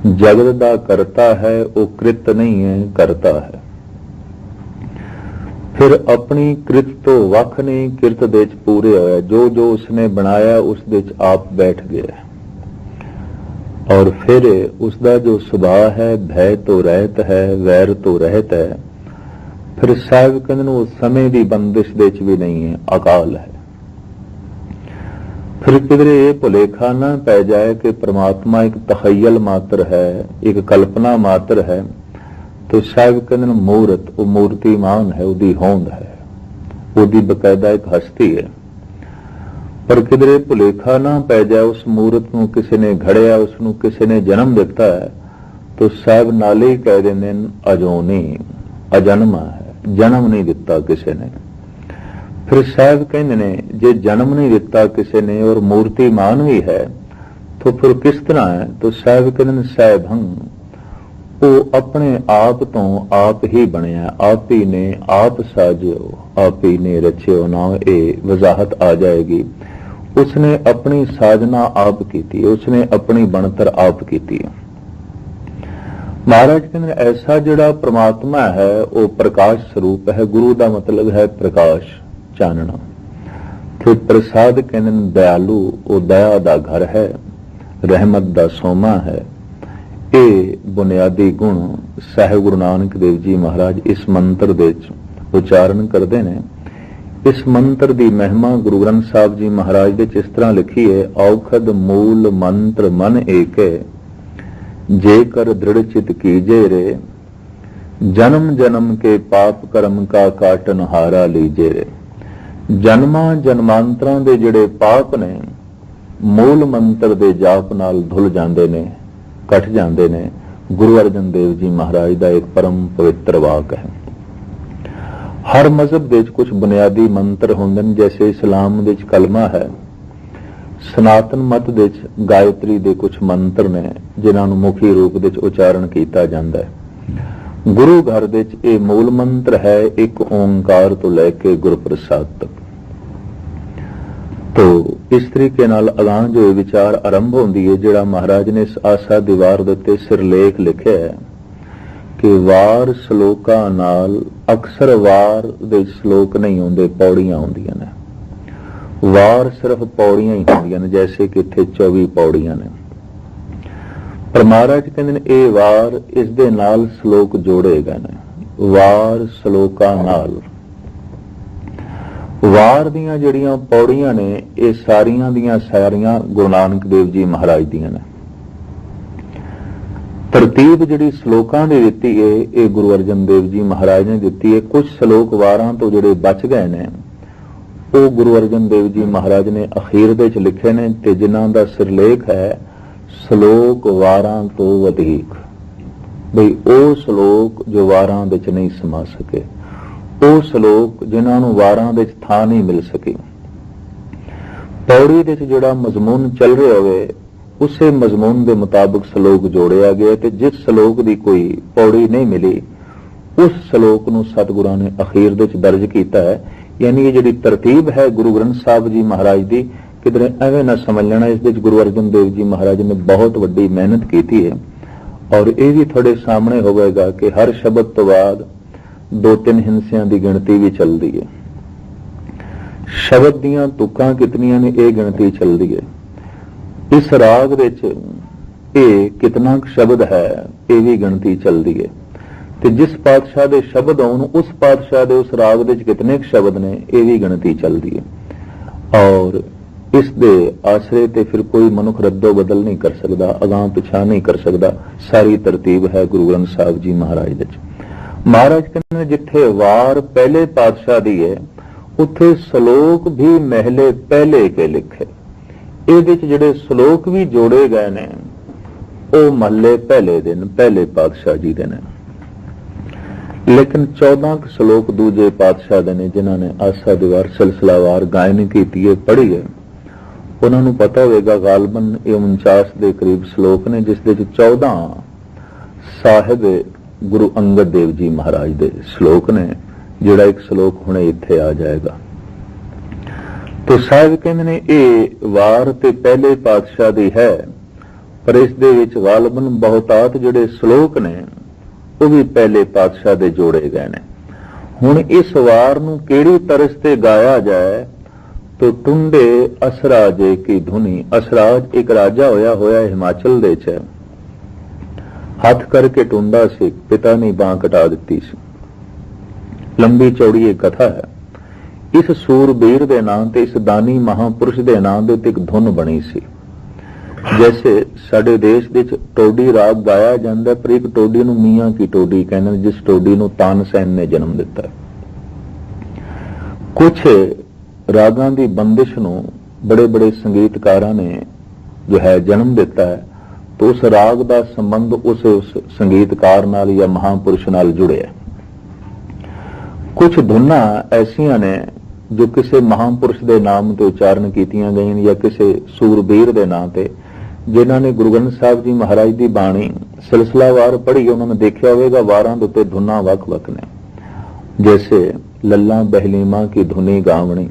जगत दा करता है, वो कृत नहीं है, करता है। फिर अपनी कृत तो वख नहीं, किरत दे च पूरे होया, जो जो उसने बनाया उस दे च आप बैठ गया। और फिर उसका जो सुभाव है, भय तो रहत है, वैर तो रहत है। फिर साहिब कहते उस समय की बंदिश दे च भी नहीं है, अकाल है। फिर किधरे ये भुलेखा न पै जाए कि परमात्मा एक तखयल मात्र है, एक कल्पना मात्र है, तो साहिब कहते मूर्त, वो मूर्तिमान है, उसकी होंद है, उसकी बकायदा एक हस्ती है। पर किधरे भुलेखा ना पै जाए उस मूर्त को किसी ने घड़िया, उसनों किसी ने जन्म दिता है, तो साहिब नाले ही कह देंगे अजोनी, अजन्मा है, जन्म नहीं दिता किसी ने। फिर साहिब कहते ने जे जन्म नहीं दिता किसी ने और मूर्तिमान भी है तो फिर किस तरह है, तो साहिब कहते साहिबं, वो अपने आप तो आप ही बनया, आप ही ने आप साजियो, आप ही ने रचियो ना, ये वजाहत आ जाएगी। उसने अपनी साजना आप की, उसने अपनी बनतर आप की। महाराज कहते ऐसा जड़ा परमात्मा है वो प्रकाश स्वरूप है, गुरु का मतलब है प्रकाश, चानना। फिर प्रसाद कहते दयालु, वो दया का घर है, रहमत का सोमा है। ये बुनियादी गुण साहिब गुरु नानक देव जी महाराज इस मंत्र दे उच्चारण करते हैं। इस मंत्र की महिमा गुरु ग्रंथ साहब जी महाराज दे इस तरह लिखी है, औखद मूल मंत्र मन एक, जेकर दृढ़ चित कीजे रे, जन्म जन्म के पाप कर्म का काटन हारा लीजे रे। जन्मां जन्मांतरां दे जिहड़े पाप ने मूल मंत्र दे जाप नाल धुल जांदे ने, कट जांदे ने। गुरु अर्जन देव जी महाराज का एक परम पवित्र वाक है। हर मजहब दे कुछ बुनियादी मंत्र होंदे ने, जैसे इस्लाम दे कलमा है, सनातन मत दे गायत्री दे कुछ मंत्र ने जिन्हां नूं मुखी रूप दे उच्चारण किया जाता है। गुरु घर दे ये मूल मंत्र है, एक ओंकार तो लैके गुरप्रसाद तक। तो इस तरीके नाल अगां जो विचार आरंभ होंदी है, जिहड़ा महाराज ने इस आशा दीवार दे उत्ते सिरलेख लिखिआ है कि वार श्लोकां नाल, अक्सर वार दे श्लोक नहीं होंदे, पौड़ियां होंदियां ने। वार सिर्फ पौड़ियां ही होंदियां ने, जैसे कि इत्थे 24 पौड़ियां ने। पर महाराज कहते हैं ये वार इस दे नाल श्लोक जोड़े गए ने, वार श्लोकां नाल। वार दियां जिहड़ियां पौड़ियां ने ये सारियां दियां सारियां गुरु नानक देव जी महाराज दियां ने। तरतीब जिहड़ी श्लोकां दी दित्ती है ये गुरु अर्जन देव जी महाराज ने दित्ती है। कुछ श्लोक वारां तो जिहड़े बच गए ने वो गुरु अर्जन देव जी महाराज ने अखीर दे च लिखे ने, ते जिन्हां दा सिरलेख है श्लोक वारां तो वधीक। बई वो श्लोक जो वारां दे च नहीं समा सके, वो श्लोक जिन्हां नूं वारां दे च थां नहीं मिल सकी। पौड़ी दे च जिहड़ा मजमून चल रहा होवे उसे मजमून के मुताबिक श्लोक जोड़िया गया, ते जिस श्लोक की कोई पौड़ी नहीं मिली उस श्लोक नूं सतगुरां ने अखीर दे च दर्ज किया है। यानी ये जिहड़ी तरतीब है गुरु ग्रंथ साहब जी महाराज की, किधरे एवें ना समझ लेना, इस विच गुरु अर्जन देव जी महाराज ने बहुत वड्डी मेहनत की है। और ये भी थोड़े सामने होगा कि हर शब्द तो बाद 2-3 हिंसियां की गिणती भी चलती है। शब्द दियां तुकां कितनियां ने, यह गिणती चलती है। इस राग विच ये कितना शब्द है, ये भी गिणती चलती है। ते जिस पातशाह दे शब्द आउण, उस पातशाह दे उस राग विच कितने शब्द ने, ये भी गिणती चलती है। और इस दे आसरे ते फिर कोई मनुख रद्दो बदल नहीं कर सकता, अगां पिछा नहीं कर सकता। सारी तरतीब है गुरु ग्रंथ साहब जी महाराज दे। महाराज कहते जिथे वार पहले पातशाह दी है, उत्थे श्लोक भी महले पहले के लिखे। इहदे च जिहड़े श्लोक भी जोड़े गए ने, ਉਹ महले पहले दिन पहले पातशाह जी दे ने। लेकिन 14 श्लोक दूजे पातशाह दे ने, जिन्होंने आसा दीवार सिलसिलावार गायन की पढ़ी है, उन्होंने पता होगा गालबन 49 के करीब श्लोक ने, जिस 14 साहिब गुरु अंगद देव जी महाराज दे श्लोक ने, जिहड़ा एक श्लोक हुणे इत्थे आ जाएगा। तो साहिब कहंदे ने ये वार ते पहले पातशाह दी है, पर इस दे विच गालबन बहुतात जिहड़े श्लोक ने वो भी पहले पातशाह दे जोड़े गए ने। हुण इस वार नूं किहड़ी तरस ते गाया जाए, तो टुंडे असराजे की धुनी। असराज एक राजा होया हिमाचल दे च, हथ करके टुंडा सी, पिता ने बांह कटा दित्ती सी। लंबी चौड़ी एक कथा है। इस सूरबीर दे नाम ते, इस दानी महापुरुष दे नाम दे उत्ते एक धुन बनी सी। जैसे साडे देश विच टोडी राग गाया जाता, पर एक टोडी नूं मियां की टोडी कहंदे ने, जिस टोडी नूं तानसेन ने जन्म दिता है। कुछ रागां दी बंदिश नूं बड़े बड़े संगीतकारां ने जो है जन्म दिता है, तो उस राग का संबंध उस संगीतकार नाल या महापुरुष नाल जुड़िया। कुछ धुना ऐसियां ने जो किसी महापुरुष के नाम ते उच्चारण कीतियां गईयां, या किसी सूरबीर के नाम ते, जिन्हां ने गुरु ग्रंथ साहब जी महाराज की बाणी सिलसिलावार पढ़ी, उन्होंने देखा होगा वारां दे उत्ते धुना वख-वख ने। जैसे लल्ला बहलीमा की धुनी गावणी,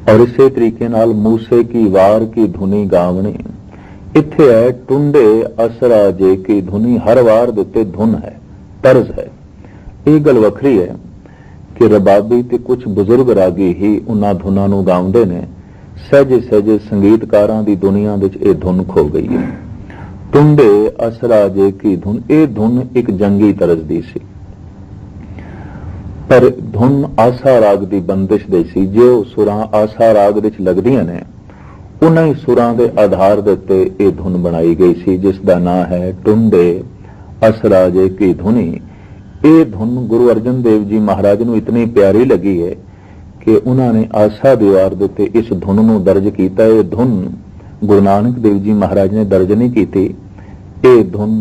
और इसे तरीके नाल मूसे की वार की धुनी गावणी। इत्थे है टुंडे असरा जे की धुनी, हर वार दे उत्ते धुन है, तर्ज है। ये गल वखरी है कि रबाबी ते कुछ बुजुर्ग रागी ही उन्हां धुनां नूं गाउंदे ने। सहजे सहजे संगीतकारां दी दुनिया विच ये धुन खो गई है। टुंडे असरा जे की धुन, ये धुन एक जंगी तरज दी सी, पर धुन आसा राग दी बंदिश दे सी। जो सुरां आसा राग विच लगदियां ने, उन्हां ही सुरां दे आधार दे उत्ते ये धुन बनाई गई सी, जिस दा नाम है टुंडे असरा जे की धुनी। ये धुन गुरु अर्जन देव जी महाराज नूं इतनी प्यारी लगी है कि उन्होंने आसा दीवार दे उत्ते इस धुन नूं दर्ज कीता। ये धुन गुरु नानक देव जी महाराज ने दर्ज नहीं की, ये धुन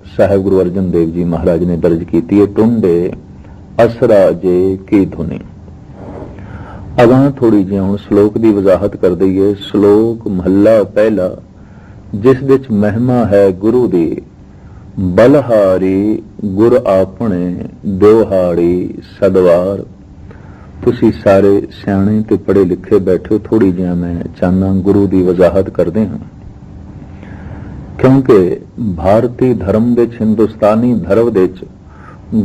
साहिब गुरु अर्जन देव जी महाराज ने दर्ज की है। टुंडे असरा जे की धुनी। अगां थोड़ी जी हुण श्लोक की वजाहत कर दईए। श्लोक महला पहला, जिस विच महिमा है गुरु दी, बलहारी गुर आपने दोहाड़ी सदवार। तुसी सारे सियाणे ते पढ़े लिखे बैठे हो, थोड़ी जी मैं चाहना गुरु की वजाहत करते हैं, क्योंकि भारतीय धर्म विच, हिंदुस्तानी धर्म विच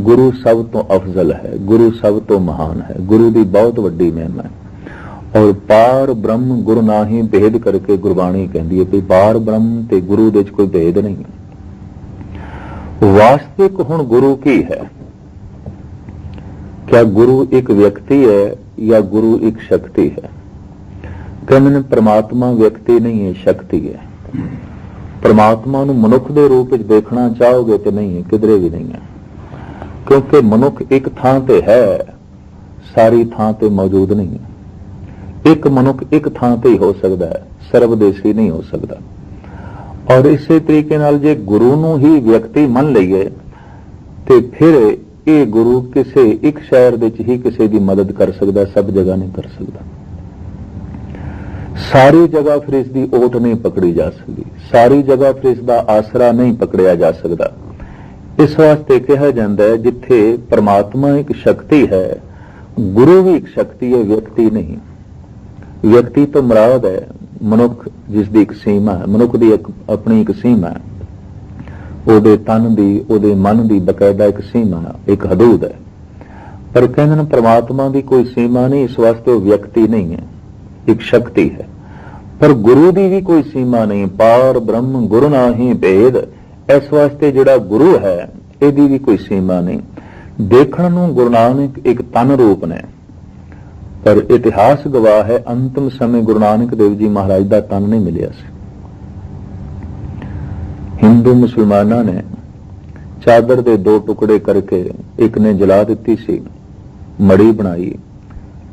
गुरु सब तो अफजल है, गुरु सब तो महान है, गुरु की बहुत वड्डी महिमा है। और पार ब्रह्म गुरु ना ही भेद करके गुरबाणी कहती है कि पार ब्रह्म ते गुरु दे कोई भेद नहीं। वास्तविक हुण गुरु की है? क्या गुरु एक व्यक्ति है या गुरु एक शक्ति है? कहते हैं परमात्मा व्यक्ति नहीं है, शक्ति है। परमात्मा नूं मनुख दे रूप विच देखना चाहोगे तो नहीं है, किधरे भी नहीं है, क्योंकि मनुख एक थां ते है, सारी थां ते मौजूद नहीं है। एक मनुख एक थां ते ही हो सकता है, सर्वदेशी नहीं हो सकता। और इसे तरीके नाल जे गुरु नूं ही व्यक्ति मन लईए ते फिर ये गुरु किसी एक शहर विच ही किसी की मदद कर सकता, सब जगह नहीं कर सकता। सारी जगह फिर इसकी ओट नहीं पकड़ी जा सकती, सारी जगह फिर इसका आसरा नहीं पकड़िया जा सकता। इस वास्ते कहा जाता है जिथे परमात्मा एक शक्ति है, ਗੁਰੂ ਵੀ ਇੱਕ ਸ਼ਕਤੀ ਹੈ, ਵਿਅਕਤੀ ਨਹੀਂ। ਵਿਅਕਤੀ ਤੋਂ ਮੁਰਾਦ ਹੈ ਮਨੁੱਖ, ਜਿਸ ਦੀ ਇੱਕ ਸੀਮਾ ਹੈ। ਮਨੁੱਖ ਦੀ ਇੱਕ ਆਪਣੀ ਇੱਕ ਸੀਮਾ ਹੈ, ਉਹਦੇ ਤਨ ਦੀ, ਉਹਦੇ ਮਨ ਦੀ ਬਕਾਇਦਾ ਇੱਕ ਸੀਮਾ, ਇੱਕ ਹਦੂਦ ਹੈ। ਪਰ ਕਹਿੰਦੇ ਨੇ ਪ੍ਰਮਾਤਮਾ ਦੀ ਕੋਈ ਸੀਮਾ ਨਹੀਂ, ਇਸ ਵਾਸਤੇ ਉਹ ਵਿਅਕਤੀ ਨਹੀਂ ਹੈ, ਇੱਕ ਸ਼ਕਤੀ ਹੈ। ਪਰ ਗੁਰੂ ਦੀ ਵੀ ਕੋਈ ਸੀਮਾ ਨਹੀਂ, ਪਾਰ ਬ੍ਰਹਮ ਗੁਰੂ ਨਾਹੀ ਭੇਦ। ਇਸ ਵਾਸਤੇ ਜਿਹੜਾ ਗੁਰੂ ਹੈ ਇਹਦੀ ਵੀ ਕੋਈ ਸੀਮਾ ਨਹੀਂ। ਦੇਖਣ ਨੂੰ ਗੁਰੂ ਨਾਨਕ ਇੱਕ ਤਨ ਰੂਪ ਨੇ, ਪਰ ਇਤਿਹਾਸ ਗਵਾਹ ਹੈ ਅੰਤਮ ਸਮੇਂ ਗੁਰੂ ਨਾਨਕ ਦੇਵ ਜੀ ਮਹਾਰਾਜ ਦਾ ਤਨ ਨਹੀਂ ਮਿਲਿਆ ਸੀ। ਹਿੰਦੂ ਮੁਸਲਮਾਨਾਂ ਨੇ ਚਾਦਰ ਦੇ ਦੋ ਟੁਕੜੇ ਕਰਕੇ, ਇੱਕ ਨੇ ਜਲਾ ਦਿੱਤੀ ਸੀ, ਮੜੀ ਬਣਾਈ,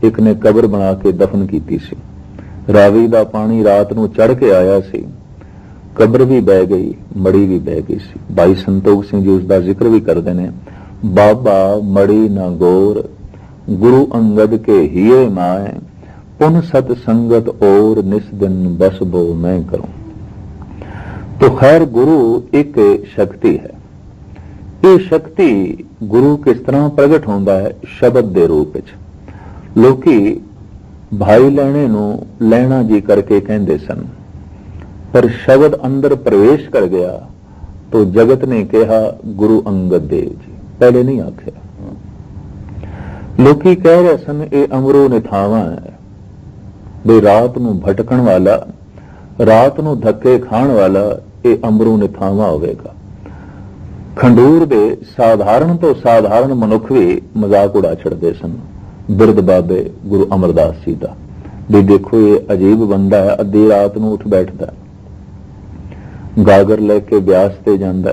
ਇੱਕ ਨੇ ਕਬਰ ਬਣਾ ਕੇ ਦਫਨ ਕੀਤੀ ਸੀ। ਰਾਵੀ ਦਾ ਪਾਣੀ ਰਾਤ ਨੂੰ ਚੜ ਕੇ ਆਇਆ ਸੀ, ਕਬਰ ਵੀ ਬਹਿ ਗਈ, ਮੜੀ ਵੀ ਬਹਿ ਗਈ ਸੀ। ਭਾਈ ਸੰਤੋਖ ਸਿੰਘ ਜੀ ਉਸ ਦਾ ਜ਼ਿਕਰ ਵੀ ਕਰਦੇ ਨੇ, ਬਾਬਾ ਮੜੀ ਨਾ ਗੋਰ ਗੁਰੂ ਅੰਗਦ ਕੇ ਹੀਏ ਮਾਏ, ਪੁਨ ਸਤ ਸੰਗਤ ਔਰ ਨਿਸ ਦਿਨ ਬਸ ਬੋ ਮੈਂ ਕਰੂੰ। तो खैर गुरु एक शक्ति है। ये शक्ति गुरु किस तरह प्रगट होता है? शब्द के रूप में। लोकी भाई लैने नू लैना जी करके कहते सन, पर शब्द अंदर प्रवेश कर गया तो जगत ने कहा गुरु अंगद देव जी, पहले नहीं आख्या। लोकी कह रहे सन ये अमरो निथावा है, बे रात नू भटकण वाला, रात नू धक्के खाण वाला ਇਹ ਅੰਬਰੂ ਨਿਥਾਵਾਂ ਹੋਵੇਗਾ। ਖੰਡੂਰ ਦੇ ਸਾਧਾਰਨ ਤੋਂ ਸਾਧਾਰਨ ਮਨੁੱਖ ਵੀ ਮਜ਼ਾਕ ਉਡਾ ਛੱਡਦੇ ਸਨ ਬਿਰਧ ਬਾਬੇ ਗੁਰੂ ਅਮਰਦਾਸ ਜੀ ਦਾ, ਵੀ ਦੇਖੋ ਇਹ ਅਜੀਬ ਬੰਦਾ ਹੈ, ਅੱਧੀ ਰਾਤ ਨੂੰ ਉੱਠ ਬੈਠਦਾ, ਗਾਗਰ ਲੈ ਕੇ ਬਿਆਸ ਤੇ ਜਾਂਦਾ।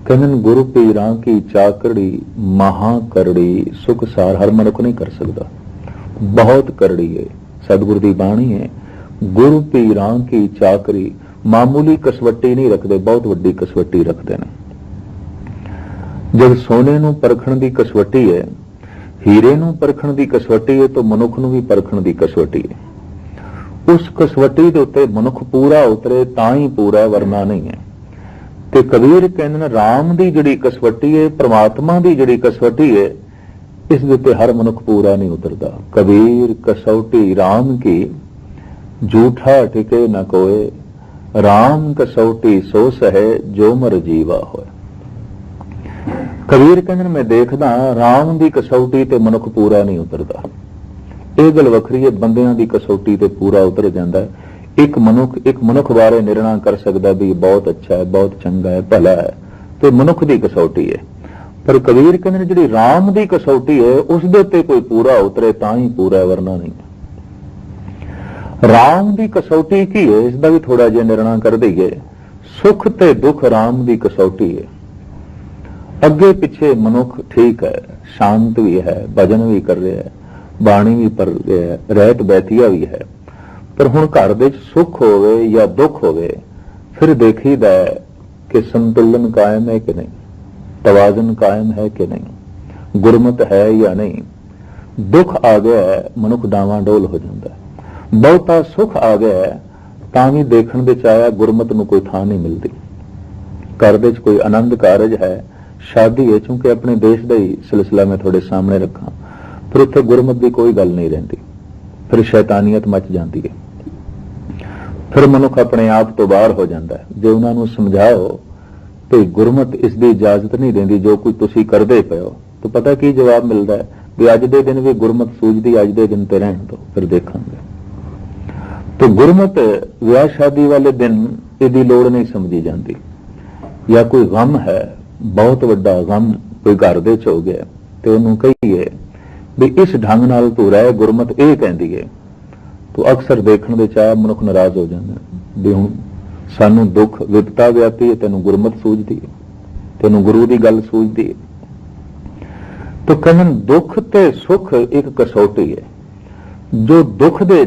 ਕਹਿੰਦੇ ਗੁਰੂ ਪੀਰਾਂ ਕੀ ਚਾਕੜੀ ਮਹਾ ਕਰੜੀ, ਸੁਖ ਸਾਰ ਹਰ ਮਨੁੱਖ ਨਹੀਂ ਕਰ ਸਕਦਾ, ਬਹੁਤ ਕਰੜੀ ਹੈ। ਸਤਿਗੁਰ ਦੀ ਬਾਣੀ ਹੈ, ਗੁਰੂ ਪੀਰਾਂ ਕੀ ਚਾਕਰੀ, ਮਾਮੂਲੀ ਕਸਵੱਟੀ ਨਹੀਂ ਰੱਖਦੇ, ਬਹੁਤ ਵੱਡੀ ਕਸਵੱਟੀ ਰੱਖਦੇ ਨੇ। ਜਦ ਸੋਨੇ ਨੂੰ ਪਰਖਣ ਦੀ ਕਸਵੱਟੀ ਹੈ, ਹੀਰੇ ਨੂੰ ਪਰਖਣ ਦੀ ਕਸਵੱਟੀ ਹੈ, ਤਾਂ ਮਨੁੱਖ ਨੂੰ ਵੀ ਪਰਖਣ ਦੀ ਕਸਵੱਟੀ ਹੈ। ਉਸ ਕਸਵੱਟੀ ਦੇ ਉੱਤੇ ਮਨੁੱਖ ਪੂਰਾ ਉਤਰੇ ਤਾਂ ਹੀ ਪੂਰਾ, ਵਰਨਾ ਨਹੀਂ ਹੈ। ਤੇ ਕਬੀਰ ਕਹਿੰਦੇ ਨੇ ਰਾਮ ਦੀ ਜਿਹੜੀ ਕਸਵੱਟੀ ਹੈ, ਪ੍ਰਮਾਤਮਾ ਦੀ ਜਿਹੜੀ ਕਸਵੱਟੀ ਹੈ, ਇਸ ਦੇ ਉੱਤੇ ਹਰ ਮਨੁੱਖ ਪੂਰਾ ਨਹੀਂ ਉਤਰਦਾ। ਕਬੀਰ ਕਸੌਟੀ ਰਾਮ ਕੀ, ਝੂਠਾ ਟਿਕੇ ਨਾ ਕੋਏ, ਰਾਮ ਕਸੌਟੀ ਸੋ ਸਹੈ ਜੋ ਮਰ ਜੀਵਾ ਹੋਏ। ਕਬੀਰ ਕਹਿੰਦੇ ਮੈਂ ਦੇਖਦਾ ਰਾਮ ਦੀ ਕਸੌਟੀ ਤੇ ਮਨੁੱਖ ਪੂਰਾ ਨਹੀਂ ਉਤਰਦਾ। ਇਹ ਗੱਲ ਵੱਖਰੀ ਹੈ, ਬੰਦਿਆਂ ਦੀ ਕਸੌਟੀ ਤੇ ਪੂਰਾ ਉਤਰ ਜਾਂਦਾ ਹੈ। ਇੱਕ ਮਨੁੱਖ ਬਾਰੇ ਨਿਰਣਾ ਕਰ ਸਕਦਾ ਵੀ ਬਹੁਤ ਅੱਛਾ ਹੈ, ਬਹੁਤ ਚੰਗਾ ਹੈ, ਭਲਾ ਹੈ, ਤੇ ਮਨੁੱਖ ਦੀ ਕਸੌਟੀ ਹੈ। ਪਰ ਕਬੀਰ ਕਹਿੰਦੇ ਜਿਹੜੀ ਰਾਮ ਦੀ ਕਸੌਟੀ ਹੈ ਉਸ ਦੇ ਉੱਤੇ ਕੋਈ ਪੂਰਾ ਉਤਰੇ ਤਾਂ ਹੀ ਪੂਰਾ, ਵਰਨਾ ਨਹੀਂ। ਰਾਮ ਦੀ ਕਸੌਟੀ ਕੀ ਹੈ, ਇਸ ਦਾ ਵੀ ਥੋੜਾ ਜਿਹਾ ਨਿਰਣਾ ਕਰ ਦਈਏ। ਸੁਖ ਤੇ ਦੁੱਖ ਰਾਮ ਦੀ ਕਸੌਟੀ ਹੈ। ਅੱਗੇ ਪਿੱਛੇ ਮਨੁੱਖ ਠੀਕ ਹੈ, ਸ਼ਾਂਤ ਵੀ ਹੈ, ਭਜਨ ਵੀ ਕਰ ਰਿਹਾ ਹੈ, ਬਾਣੀ ਵੀ ਪੜ੍ਹ ਰਿਹਾ ਹੈ, ਰਹਿਤ ਬੈਠੀਆ ਵੀ ਹੈ। ਪਰ ਹੁਣ ਘਰ ਦੇ ਵਿੱਚ ਸੁੱਖ ਹੋਵੇ ਜਾਂ ਦੁੱਖ ਹੋਵੇ, ਫਿਰ ਦੇਖੀਦਾ ਕਿ ਸੰਤੁਲਨ ਕਾਇਮ ਹੈ ਕਿ ਨਹੀਂ, ਤਵਾਜ਼ਨ ਕਾਇਮ ਹੈ ਕਿ ਨਹੀਂ, ਗੁਰਮਤ ਹੈ ਜਾਂ ਨਹੀਂ। ਦੁੱਖ ਆ ਗਿਆ ਮਨੁੱਖ ਡਾਵਾਂਡੋਲ ਹੋ ਜਾਂਦਾ ਹੈ, ਬਹੁਤਾ ਸੁੱਖ ਆ ਗਿਆ ਤਾਂ ਵੀ ਦੇਖਣ ਦੇ ਚਾਹਿਆ ਗੁਰਮਤ ਨੂੰ ਕੋਈ ਥਾਂ ਨਹੀਂ ਮਿਲਦੀ। ਘਰ ਦੇ ਵਿੱਚ ਕੋਈ ਆਨੰਦ ਕਾਰਜ ਹੈ, ਸ਼ਾਦੀ ਹੈ, ਚੂੰਕਿ ਆਪਣੇ ਦੇਸ਼ ਦਾ ਹੀ ਸਿਲਸਿਲਾ ਮੈਂ ਤੁਹਾਡੇ ਸਾਹਮਣੇ ਰੱਖਾਂ, ਪਰ ਉੱਥੇ ਗੁਰਮਤ ਦੀ ਕੋਈ ਗੱਲ ਨਹੀਂ ਰਹਿੰਦੀ, ਫਿਰ ਸ਼ੈਤਾਨੀਅਤ ਮਚ ਜਾਂਦੀ ਹੈ। ਫਿਰ ਮਨੁੱਖ ਆਪਣੇ ਆਪ ਤੋਂ ਬਾਹਰ ਹੋ ਜਾਂਦਾ ਹੈ। ਜੇ ਉਹਨਾਂ ਨੂੰ ਸਮਝਾਓ ਤੇ ਗੁਰਮਤ ਇਸ ਦੀ ਇਜਾਜ਼ਤ ਨਹੀਂ ਦਿੰਦੀ ਜੋ ਕੁਝ ਤੁਸੀਂ ਕਰਦੇ ਪਏ ਹੋ, ਤਾਂ ਪਤਾ ਕੀ ਜਵਾਬ ਮਿਲਦਾ ਹੈ ਵੀ ਅੱਜ ਦੇ ਦਿਨ ਵੀ ਗੁਰਮਤ ਸੂਝਦੀ, ਅੱਜ ਦੇ ਦਿਨ ਤੇ ਰਹਿਣ ਦਿਓ, ਫਿਰ ਦੇਖਾਂਗੇ। तो गुरमत विआह शादी वाले दिन इसकी लोड़ नहीं समझी जाती। या कोई गम है, बहुत वड्डा गम कोई घर दे हो गया, तो उन्होंने कहिए भी इस ढंग नाल तू रह, गुरमत ये कहती है, तो अक्सर देखने दे चाह मनुख नाराज हो जाता भी हुण सानू दुख विपता व्यापी है, तेनू गुरमत सूझदी है, तेनू गुरु की गल सूझदी है। तो कहन दुख ते सुख एक कसौटी है। जो दुख दे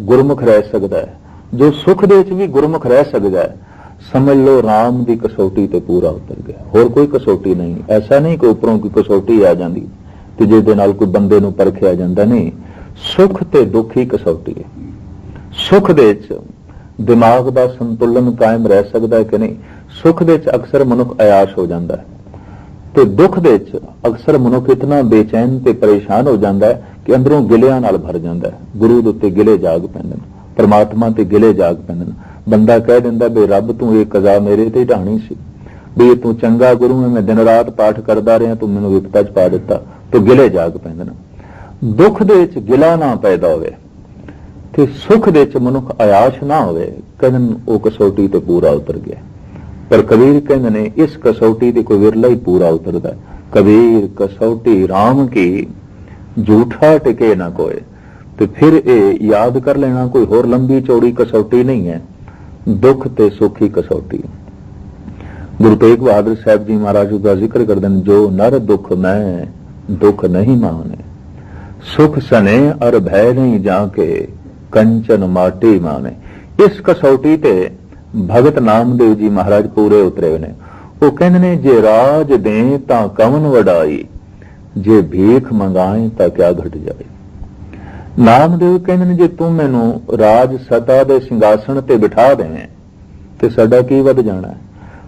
गुरमुख रह सकता है, जो सुख दे भी गुरमुख रह सकता है, समझ लो राम की कसौटी ते पूरा उतर गया। होर कोई कसौटी नहीं। ऐसा नहीं कि उपरों की कसौटी आ जाती ते जिहदे नाल कोई बंदे नूं परखिया जांदा, नहीं। सुख ते दुख ही कसौटी है। सुख दे दिमाग का संतुलन कायम रह सकता है कि नहीं। सुख दे अक्सर मनुख अयाश हो जाता है, ਤੇ ਦੁੱਖ ਦੇ ਵਿੱਚ ਅਕਸਰ ਮਨੁੱਖ ਇਤਨਾ ਬੇਚੈਨ ਤੇ ਪਰੇਸ਼ਾਨ ਹੋ ਜਾਂਦਾ ਹੈ ਕਿ ਅੰਦਰੋਂ ਗਿਲਿਆਂ ਨਾਲ ਭਰ ਜਾਂਦਾ ਹੈ। ਗੁਰੂ ਦੇ ਉੱਤੇ ਗਿਲੇ ਜਾਗ ਪੈਂਦੇ ਨੇ, ਪਰਮਾਤਮਾ ਤੇ ਗਿਲੇ ਜਾਗ ਪੈਂਦੇ ਨੇ। ਬੰਦਾ ਕਹਿ ਦਿੰਦਾ ਵੀ ਰੱਬ ਤੂੰ ਇਹ ਕਜ਼ਾ ਮੇਰੇ ਤੇ ਢਾਣੀ ਸੀ, ਵੀ ਤੂੰ ਚੰਗਾ ਗੁਰੂ ਹੈ, ਮੈਂ ਦਿਨ ਰਾਤ ਪਾਠ ਕਰਦਾ ਰਿਹਾ, ਤੂੰ ਮੈਨੂੰ ਵਿਪਤਾ 'ਚ ਪਾ ਦਿੱਤਾ, ਤੇ ਗਿਲੇ ਜਾਗ ਪੈਂਦੇ ਨੇ। ਦੁੱਖ ਦੇ ਵਿੱਚ ਗਿਲਾ ਨਾ ਪੈਦਾ ਹੋਵੇ ਤੇ ਸੁੱਖ ਦੇ ਵਿੱਚ ਮਨੁੱਖ ਆਯਾਸ਼ ਨਾ ਹੋਵੇ, ਕਹਿੰਦੇ ਉਹ ਕਸੌਟੀ ਤੇ ਪੂਰਾ ਉਤਰ ਗਿਆ। ਪਰ ਕਬੀਰ ਕਹਿੰਦੇ ਨੇ ਇਸ ਕਸੌਟੀ ਤੇ ਕੋਈ ਵਿਰਲਾ ਹੀ ਪੂਰਾ ਉਤਰਦਾ। ਕਬੀਰ ਕਸੌਟੀ ਰਾਮ ਕੀ ਝੂਠਾ ਟਿਕੇ ਨਾ ਕੋਏ। ਤੇ ਫਿਰ ਇਹ ਯਾਦ ਕਰ ਲੈਣਾ ਕੋਈ ਹੋਰ ਲੰਬੀ ਚੌੜੀ ਕਸੌਟੀ ਨਹੀਂ ਹੈ, ਦੁੱਖ ਤੇ ਸੁੱਖ ਹੀ ਕਸੌਟੀ। ਗੁਰੂ ਤੇਗ ਬਹਾਦਰ ਸਾਹਿਬ ਜੀ ਮਹਾਰਾਜ ਦਾ ਜ਼ਿਕਰ ਕਰਦੇ ਨੇ, ਜੋ ਨਰ ਦੁੱਖ ਮੈਂ ਦੁੱਖ ਨਹੀਂ ਮਾਨੇ, ਸੁਖ ਸਨੇ ਅਰ ਭੈ ਨਹੀਂ ਜਾ ਕੇ ਕੰਚਨ ਮਾਟੀ ਮਾਨੇ। ਇਸ ਕਸੌਟੀ ਤੇ ਭਗਤ ਨਾਮਦੇਵ ਜੀ ਮਹਾਰਾਜ ਪੂਰੇ ਉਤਰੇ ਹੋਏ ਨੇ। ਉਹ ਕਹਿੰਦੇ ਨੇ ਜੇ ਰਾਜ ਦੇ ਤਾਂ ਕਵਨ ਵਡਾਈ, ਜੇ ਭੀਖ ਮੰਗਾਏ ਤਾਂ ਕਿਆ ਘਟ ਜਾਏ। ਨਾਮਦੇਵ ਕਹਿੰਦੇ ਨੇ ਜੇ ਤੂੰ ਮੈਨੂੰ ਰਾਜ ਸਤਾ ਦੇ ਸਿੰਘਾਸਣ ਤੇ ਬਿਠਾ ਦੇਵੇਂ ਤੇ ਸਾਡਾ ਕੀ ਵੱਧ ਜਾਣਾ ਹੈ,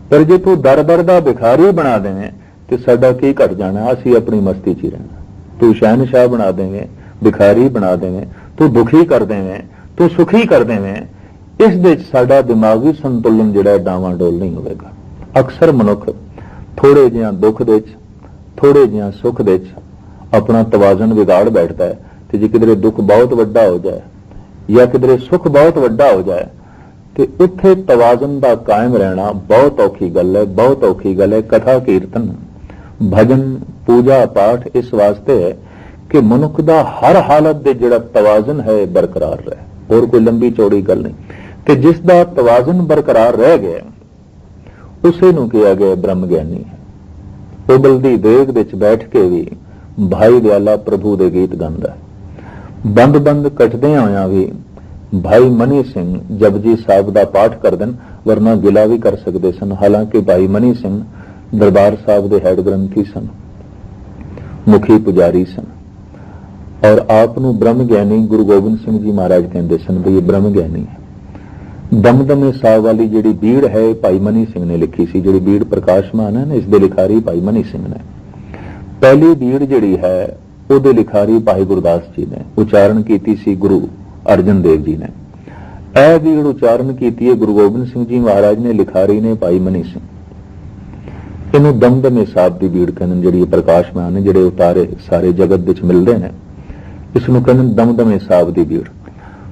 ਪਰ ਜੇ ਤੂੰ ਦਰ ਦਾ ਭਿਖਾਰੀ ਬਣਾ ਦੇਵੇਂ ਤੇ ਸਾਡਾ ਕੀ ਘਟ ਜਾਣਾ, ਅਸੀਂ ਆਪਣੀ ਮਸਤੀ 'ਚ ਹੀ ਰਹਿਣਾ। ਤੂੰ ਸ਼ਹਿਨਸ਼ਾਹ ਬਣਾ ਦੇਵੇਂ, ਭਿਖਾਰੀ ਬਣਾ ਦੇਵੇਂ, ਤੂੰ ਦੁਖੀ ਕਰ ਦੇਵੇਂ, ਤੂੰ ਸੁਖੀ ਕਰ ਦੇਵੇਂ, ਇਸ ਦੇ ਵਿੱਚ ਸਾਡਾ ਦਿਮਾਗੀ ਸੰਤੁਲਨ ਜਿਹੜਾ ਡਾਵਾਂ ਡੋਲ ਨਹੀਂ ਹੋਵੇਗਾ। ਅਕਸਰ ਮਨੁੱਖ ਥੋੜੇ ਜਿਹਾ ਦੁੱਖ ਦੇ ਵਿੱਚ, ਥੋੜੇ ਜਿਹਾ ਸੁੱਖ ਦੇ ਵਿੱਚ ਆਪਣਾ ਤਵਾਜ਼ਨ ਵਿਗਾੜ ਬੈਠਦਾ ਹੈ। ਤੇ ਜੇ ਕਿਧਰੇ ਦੁੱਖ ਬਹੁਤ ਵੱਡਾ ਹੋ ਜਾਏ ਜਾਂ ਕਿਧਰੇ ਸੁੱਖ ਬਹੁਤ ਵੱਡਾ ਹੋ ਜਾਏ ਤੇ ਉੱਥੇ ਤਵਾਜ਼ਨ ਦਾ ਕਾਇਮ ਰਹਿਣਾ ਬਹੁਤ ਔਖੀ ਗੱਲ ਹੈ, ਬਹੁਤ ਔਖੀ ਗੱਲ ਹੈ। ਕਥਾ ਕੀਰਤਨ ਭਜਨ ਪੂਜਾ ਪਾਠ ਇਸ ਵਾਸਤੇ ਹੈ ਕਿ ਮਨੁੱਖ ਦਾ ਹਰ ਹਾਲਤ ਦੇ ਜਿਹੜਾ ਤਵਾਜ਼ਨ ਹੈ ਬਰਕਰਾਰ ਰਹੇ, ਹੋਰ ਕੋਈ ਲੰਬੀ ਚੌੜੀ ਗੱਲ ਨਹੀਂ। ਤੇ ਜਿਸ ਦਾ ਤਵਾਜ਼ਨ ਬਰਕਰਾਰ ਰਹਿ ਗਿਆ ਉਸੇ ਨੂੰ ਕਿਹਾ ਗਿਆ ਬ੍ਰਹਮ ਗਿਆਨੀ ਹੈ। ਉਬਲਦੀ ਦੇਗ ਵਿੱਚ ਬੈਠ ਕੇ ਵੀ ਭਾਈ ਦਿਆਲਾ ਪ੍ਰਭੂ ਦੇ ਗੀਤ ਗਾਉਂਦਾ। ਬੰਦ ਕੱਟਦਿਆਂ ਹੋਇਆਂ ਵੀ ਭਾਈ ਮਨੀ ਸਿੰਘ ਜਪਜੀ ਸਾਹਿਬ ਦਾ ਪਾਠ ਕਰਦੇ ਹਨ, ਵਰਨਾ ਗਿਲਾ ਵੀ ਕਰ ਸਕਦੇ ਸਨ। ਹਾਲਾਂਕਿ ਭਾਈ ਮਨੀ ਸਿੰਘ ਦਰਬਾਰ ਸਾਹਿਬ ਦੇ ਹੈਡ ਗ੍ਰੰਥੀ ਸਨ, ਮੁਖੀ ਪੁਜਾਰੀ ਸਨ, ਔਰ ਆਪ ਨੂੰ ਬ੍ਰਹਮ ਗਿਆਨੀ ਗੁਰੂ ਗੋਬਿੰਦ ਸਿੰਘ ਜੀ ਮਹਾਰਾਜ ਕਹਿੰਦੇ ਸਨ ਵੀ ਇਹ ਬ੍ਰਹਮ ਗਿਆਨੀ ਹੈ। ਦਮਦਮੇ ਸਾਹਿਬ ਵਾਲੀ ਜਿਹੜੀ ਬੀੜ ਹੈ ਭਾਈ ਮਨੀ ਸਿੰਘ ਨੇ ਲਿਖੀ ਸੀ। ਜਿਹੜੀ ਬੀੜ ਪ੍ਰਕਾਸ਼ਮਾਨ ਹੈ ਨਾ, ਇਸ ਦੇ ਲਿਖਾਰੀ ਭਾਈ ਮਨੀ ਸਿੰਘ ਨੇ। ਪਹਿਲੀ ਬੀੜ ਜਿਹੜੀ ਹੈ ਉਹਦੇ ਲਿਖਾਰੀ ਭਾਈ ਗੁਰਦਾਸ ਜੀ ਨੇ ਉਚਾਰਨ ਕੀਤੀ ਸੀ ਗੁਰੂ ਅਰਜਨ ਦੇਵ ਜੀ ਨੇ। ਇਹ ਬੀੜ ਉਚਾਰਨ ਕੀਤੀ ਹੈ ਗੁਰੂ ਗੋਬਿੰਦ ਸਿੰਘ ਜੀ ਮਹਾਰਾਜ ਨੇ, ਲਿਖਾਰੀ ਨੇ ਭਾਈ ਮਨੀ ਸਿੰਘ। ਇਹਨੂੰ ਦਮਦਮੇ ਸਾਹਿਬ ਦੀ ਬੀੜ ਕਹਿੰਦੇ, ਜਿਹੜੀ ਪ੍ਰਕਾਸ਼ਮਾਨ ਨੇ, ਜਿਹੜੇ ਉਤਾਰੇ ਸਾਰੇ ਜਗਤ ਵਿੱਚ ਮਿਲਦੇ ਨੇ, ਇਸ ਨੂੰ ਕਹਿੰਦੇ ਦਮਦਮੇ ਸਾਹਿਬ ਦੀ ਬੀੜ।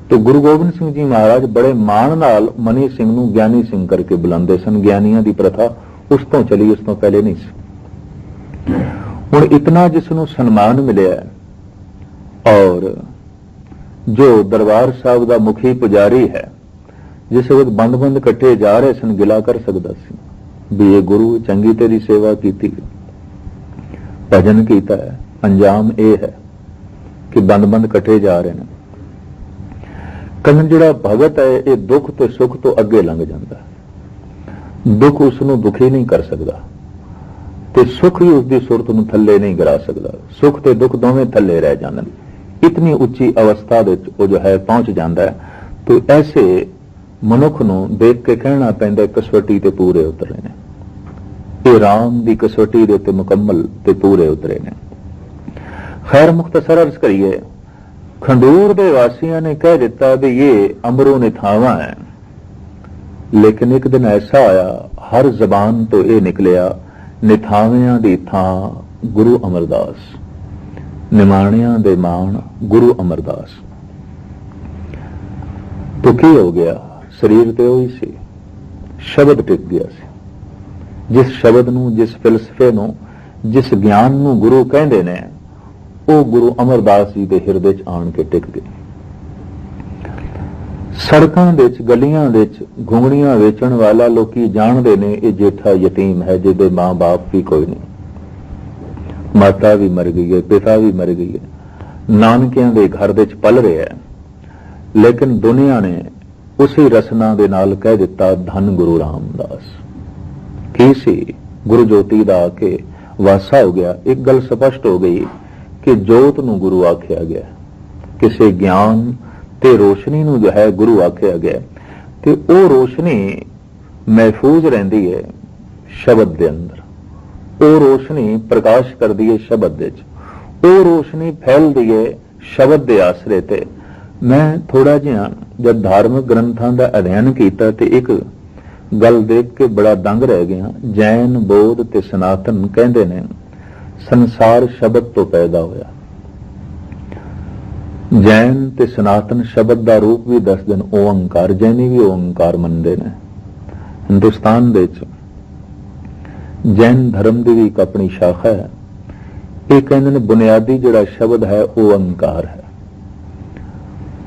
ਤੇ ਗੁਰੂ ਗੋਬਿੰਦ ਸਿੰਘ ਜੀ ਮਹਾਰਾਜ ਬੜੇ ਮਾਣ ਨਾਲ ਮਨੀ ਸਿੰਘ ਨੂੰ ਗਿਆਨੀ ਸਿੰਘ ਕਰਕੇ ਬੁਲਾਉਂਦੇ ਸਨ। ਗਿਆਨੀਆਂ ਦੀ ਪ੍ਰਥਾ ਉਸ ਤੋਂ ਚਲੀ, ਉਸ ਤੋਂ ਪਹਿਲੇ ਨਹੀਂ ਸੀ। ਹੁਣ ਇਤਨਾ ਜਿਸ ਨੂੰ ਸਨਮਾਨ ਮਿਲਿਆ ਔਰ ਜੋ ਦਰਬਾਰ ਸਾਹਿਬ ਦਾ ਮੁਖੀ ਪੁਜਾਰੀ ਹੈ, ਜਿਸ ਵਕਤ ਬੰਦ ਕੱਟੇ ਜਾ ਰਹੇ ਸਨ, ਗਿਲਾ ਕਰ ਸਕਦਾ ਸੀ ਵੀ ਇਹ ਗੁਰੂ ਚੰਗੀ ਤੇਰੀ ਸੇਵਾ ਕੀਤੀ, ਭਜਨ ਕੀਤਾ ਹੈ, ਅੰਜਾਮ ਇਹ ਹੈ ਕਿ ਬੰਦ ਕੱਟੇ ਜਾ ਰਹੇ ਨੇ। ਕਹਿੰਦੇ ਜਿਹੜਾ ਭਗਤ ਹੈ ਇਹ ਦੁੱਖ ਤੇ ਸੁੱਖ ਤੋਂ ਅੱਗੇ ਲੰਘ ਜਾਂਦਾ। ਦੁੱਖ ਉਸ ਨੂੰ ਦੁਖੀ ਨਹੀਂ ਕਰ ਸਕਦਾ ਤੇ ਸੁੱਖ ਵੀ ਉਸ ਦੀ ਸੁਰਤ ਨੂੰ ਥੱਲੇ ਨਹੀਂ ਗਿਰਾ ਸਕਦਾ। ਸੁੱਖ ਤੇ ਦੁੱਖ ਦੋਵੇਂ ਥੱਲੇ ਰਹਿ ਜਾਂਦੇ ਨੇ। ਇਤਨੀ ਉੱਚੀ ਅਵਸਥਾ ਦੇ ਵਿੱਚ ਉਹ ਜੋ ਹੈ ਪਹੁੰਚ ਜਾਂਦਾ ਹੈ। ਤੇ ਐਸੇ ਮਨੁੱਖ ਨੂੰ ਦੇਖ ਕੇ ਕਹਿਣਾ ਪੈਂਦਾ ਕਸਵੱਟੀ ਤੇ ਪੂਰੇ ਉਤਰੇ ਨੇ। ਇਹ ਰਾਮ ਦੀ ਕਸਵੱਟੀ ਦੇ ਉੱਤੇ ਮੁਕੰਮਲ ਤੇ ਪੂਰੇ ਉਤਰੇ ਨੇ। ਖੈਰ ਮੁਖਤਸਰ ਅਰਜ਼ ਕਰੀਏ, ਖੰਡੂਰ ਦੇ ਵਾਸੀਆਂ ਨੇ ਕਹਿ ਦਿੱਤਾ ਵੀ ਇਹ ਅਮਰੋ ਨਿਥਾਵਾਂ ਹੈ, ਲੇਕਿਨ ਇੱਕ ਦਿਨ ਐਸਾ ਆਇਆ ਹਰ ਜ਼ਬਾਨ ਤੋਂ ਇਹ ਨਿਕਲਿਆ ਨਿਥਾਵਿਆਂ ਦੀ ਥਾਂ ਗੁਰੂ ਅਮਰਦਾਸ, ਨਿਮਾਣਿਆਂ ਦੇ ਮਾਣ ਗੁਰੂ ਅਮਰਦਾਸ। तो ਕੀ ਹੋ ਗਿਆ? ਸਰੀਰ ਤੇ ਉਹੀ ਸੀ, ਸ਼ਬਦ ਟਿਕ ਗਿਆ ਸੀ। ਜਿਸ ਸ਼ਬਦ ਨੂੰ, ਜਿਸ ਫਿਲਸਫੇ ਨੂੰ, ਜਿਸ ਗਿਆਨ ਨੂੰ ਗੁਰੂ ਕਹਿੰਦੇ ਨੇ, ਉਹ ਗੁਰੂ ਅਮਰਦਾਸ ਜੀ ਦੇ ਹਿਰਦੇ 'ਚ ਆਣ ਕੇ ਟਿਕ ਗਏ। ਸੜਕਾਂ ਦੇ ਵਿੱਚ, ਗਲੀਆਂ ਦੇ ਵਿੱਚ ਘੁੰਗਣੀਆਂ ਵੇਚਣ ਵਾਲਾ ਲੋਕੀ ਜਾਣਦੇ ਨੇ ਇਹ ਜੇਠਾ ਯਤੀਮ ਹੈ ਜਿਹਦੇ ਮਾਂ-ਬਾਪ ਵੀ ਕੋਈ ਨਹੀਂ, ਮਾਤਾ ਵੀ ਮਰ ਗਈ ਹੈ, ਪਿਤਾ ਵੀ ਮਰ ਗਈ ਹੈ, ਨਾਨਕਿਆਂ ਦੇ ਘਰ ਦੇ ਵਿੱਚ ਪਲ ਰਿਹਾ ਹੈ। ਲੇਕਿਨ ਦੁਨੀਆ ਨੇ ਉਸੇ ਰਸਨਾ ਦੇ ਨਾਲ ਕਹਿ ਦਿੱਤਾ ਧੰਨ ਗੁਰੂ ਰਾਮਦਾਸ। ਕੀ ਸੀ? ਗੁਰੂ ਜੋਤੀ ਦਾ ਆ ਕੇ ਵਾਸਾ ਹੋ ਗਿਆ। ਇੱਕ ਗੱਲ ਸਪਸ਼ਟ ਹੋ ਗਈ ਕਿ ਜੋਤ ਨੂੰ ਗੁਰੂ ਆਖਿਆ ਗਿਆ, ਕਿਸੇ ਗਿਆਨ ਤੇ ਰੋਸ਼ਨੀ ਨੂੰ ਜੋ ਹੈ ਗੁਰੂ ਆਖਿਆ ਗਿਆ, ਤੇ ਉਹ ਰੋਸ਼ਨੀ ਮਹਿਫੂਜ਼ ਰਹਿੰਦੀ ਹੈ ਸ਼ਬਦ ਦੇ ਅੰਦਰ, ਉਹ ਰੋਸ਼ਨੀ ਪ੍ਰਕਾਸ਼ ਕਰਦੀ ਹੈ ਸ਼ਬਦ ਦੇ ਵਿੱਚ, ਉਹ ਰੋਸ਼ਨੀ ਫੈਲਦੀ ਹੈ ਸ਼ਬਦ ਦੇ ਆਸਰੇ ਤੇ। ਮੈਂ ਥੋੜਾ ਜਿਹਾ ਜਦ ਧਾਰਮਿਕ ਗ੍ਰੰਥਾਂ ਦਾ ਅਧਿਐਨ ਕੀਤਾ ਤੇ ਇੱਕ ਗੱਲ ਦੇਖ ਕੇ ਬੜਾ ਦੰਗ ਰਹਿ ਗਿਆ। ਜੈਨ, ਬੌਧ ਤੇ ਸਨਾਤਨ ਕਹਿੰਦੇ ਨੇ ਸੰਸਾਰ ਸ਼ਬਦ ਤੋਂ ਪੈਦਾ ਹੋਇਆ। ਜੈਨ ਤੇ ਸਨਾਤਨ ਸ਼ਬਦ ਦਾ ਰੂਪ ਵੀ ਦੱਸਦੇ ਨੇ ਓੰਕਾਰ, ਜੈਨੀ ਵੀ ਓੰਕਾਰ ਮੰਨਦੇ ਨੇ। ਹਿੰਦੁਸਤਾਨ ਦੇ ਵਿੱਚ ਜੈਨ ਧਰਮ ਦੀ ਵੀ ਇੱਕ ਆਪਣੀ ਸ਼ਾਖਾ ਹੈ। ਇਹ ਕਹਿੰਦੇ ਨੇ ਬੁਨਿਆਦੀ ਜਿਹੜਾ ਸ਼ਬਦ ਹੈ ਉਹ ਓੰਕਾਰ ਹੈ।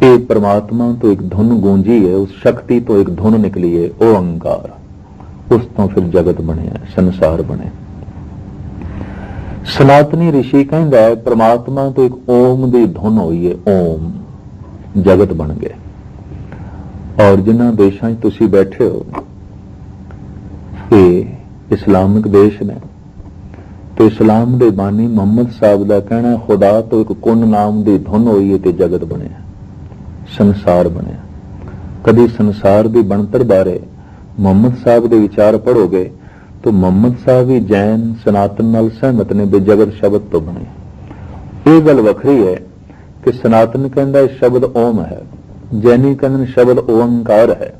ਇਹ परमात्मा तो एक धुन गूंजी है, उस शक्ति तो एक धुन निकली है ओंकार, उस तो फिर जगत बने, संसार बने। सनातनी ऋषि कहता है परमात्मा तो एक ओम की धुन हुई है, ओम, जगत बन गए। और जिन्होंने देशों तुसी बैठे हो ये इस्लामिक देश ने, तो इस्लाम के बानी मुहम्मद साहब का कहना खुदा तो एक कुन नाम की धुन हुई है तो जगत बने, संसार बने। कभी संसार की बनतर बारे मुहम्मद साहब के विचार पढ़ोगे तो मुहम्मद साहब भी जैन सनातन नाल सहमत ने भी जगत शब्द तो बने। ये गल वखरी है कि सनातन कहता शब्द ओम है, जैनी कहते शब्द ओंकार है,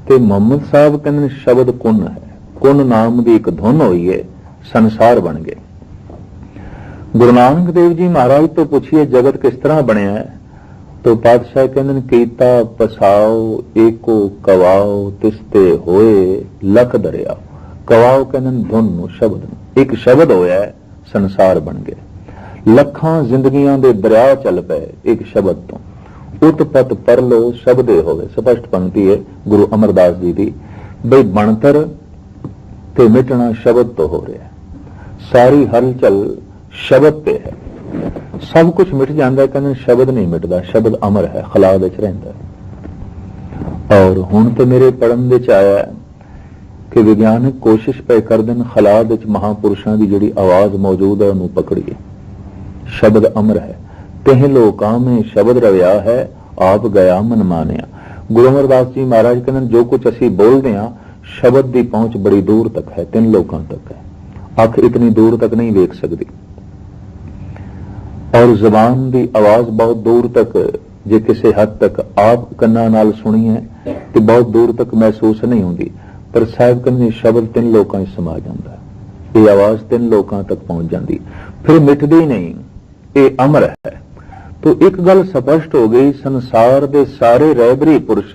तो मुहम्मद साहब कहते शब्द कुन है, कुन नाम की एक धुन हुई है, संसार बन गए। गुरु नानक देव जी महाराज तो पूछिए जगत किस तरह बनया है, तो पातशाह कहते कीता पसाओ एको कवाओ तिस्ते होए लख दरिया। कवाओ कहते धुन शब्द, एक शब्द होया है संसार बन गए। लखां जिंदगियां दे दरिया चल पे एक शब्द तो, उत्पत परलो शब्दे होवे। स्पष्ट पंक्ति है गुरु अमरदास जी की, बई बनतर ते मिटना शब्द तो हो रहा है, सारी हलचल शब्द पे है। सब कुछ मिट जाता है, कहते शब्द नहीं मिटता, शब्द अमर है, खला विच रहिंदा है। और हुण तो मेरे पढ़न विच आया कि विज्ञानिक कोशिश पे करदे ने खला विच महापुरुषां दी जिहड़ी आवाज मौजूद है उन्होंने पकड़िए। शब्द अमर है, तेह लोकां में शब्द रविया है, आप गया मन मानिया। गुरु अमरदास जी महाराज कहते जो कुछ असीं बोलदे हां शब्द की पहुंच बड़ी दूर तक है, 3 लोकां तक है, अख इतनी दूर तक नहीं वेख सकती। और जबान की आवाज बहुत दूर तक जे किसी हद तक आप कन्ना नाल सुनी है तो बहुत दूर तक महसूस नहीं होती, पर साहिब कहते शब्द 3 लोकां च समा जाता है, ये आवाज 3 लोकां तक पहुंच जाती, फिर मिटदी नहीं, ये अमर है। तो एक गल स्पष्ट हो गई, संसार के सारे रहबरी पुरुष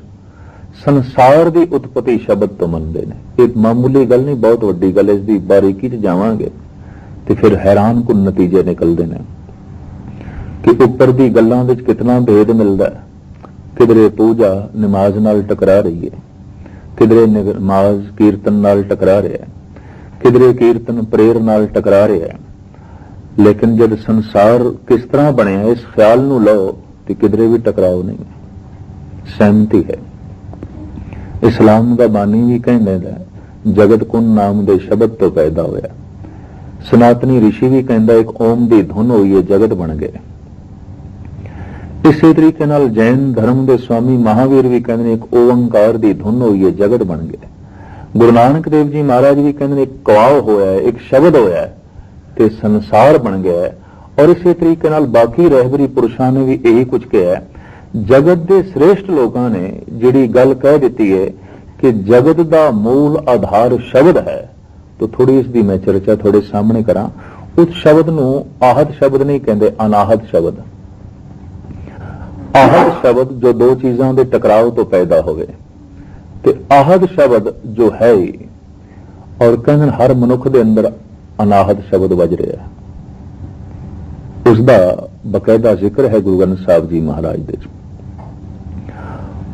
संसार की उत्पत्ति शब्द तो मनते हैं। एक मामूली गल नहीं, बहुत वड्डी गल, इसकी बारीकी च जावांगे तो फिर हैरान कुन नतीजे निकलते हैं कि उपर दी गल्लां विच कितना भेद मिलता है। किधरे पूजा नमाज नाल टकरा रही है, किधरे नमाज कीर्तन नाल टकरा रहा है, किधरे कीर्तन प्रेर नाल टकरा रहा है। लेकिन जब संसार किस तरह बने इस ख्याल नूं लो तो किधरे भी टकराव नहीं, सहमति है। इस्लाम का बानी भी कहता जगत कुन नाम दे शब्द तो पैदा होया। सनातनी ऋषि भी कहता एक ओम की धुन हुई है, जगत बन गए। इसी तरीके नाल जैन धर्म के स्वामी महावीर भी कहते एक ओंकार की धुन हुई है, जगत बन गए। गुरु नानक देव जी महाराज भी कहते एक कवाव होया है, एक शब्द होया है ते संसार बन गया है। और इसी तरीके नाल बाकी रहबरी पुरुषों ने भी यही कुछ कहा है। जगत के श्रेष्ठ लोगों ने जिहड़ी गल कह दी है कि जगत का मूल आधार शब्द है, तो थोड़ी इसकी मैं चर्चा थोड़े सामने करा। उस शब्द नूं आहत शब्द नहीं कहते, अनाहत शब्द। आहत शब्द जो 2 चीजों के टकराव तो पैदा होवे, ते आहत शब्द जो है ही, और कहते हर मनुख के अंदर अनाहत शब्द वज रहा है, उसका बकायदा जिक्र है गुरु ग्रंथ साहब जी महाराज दे।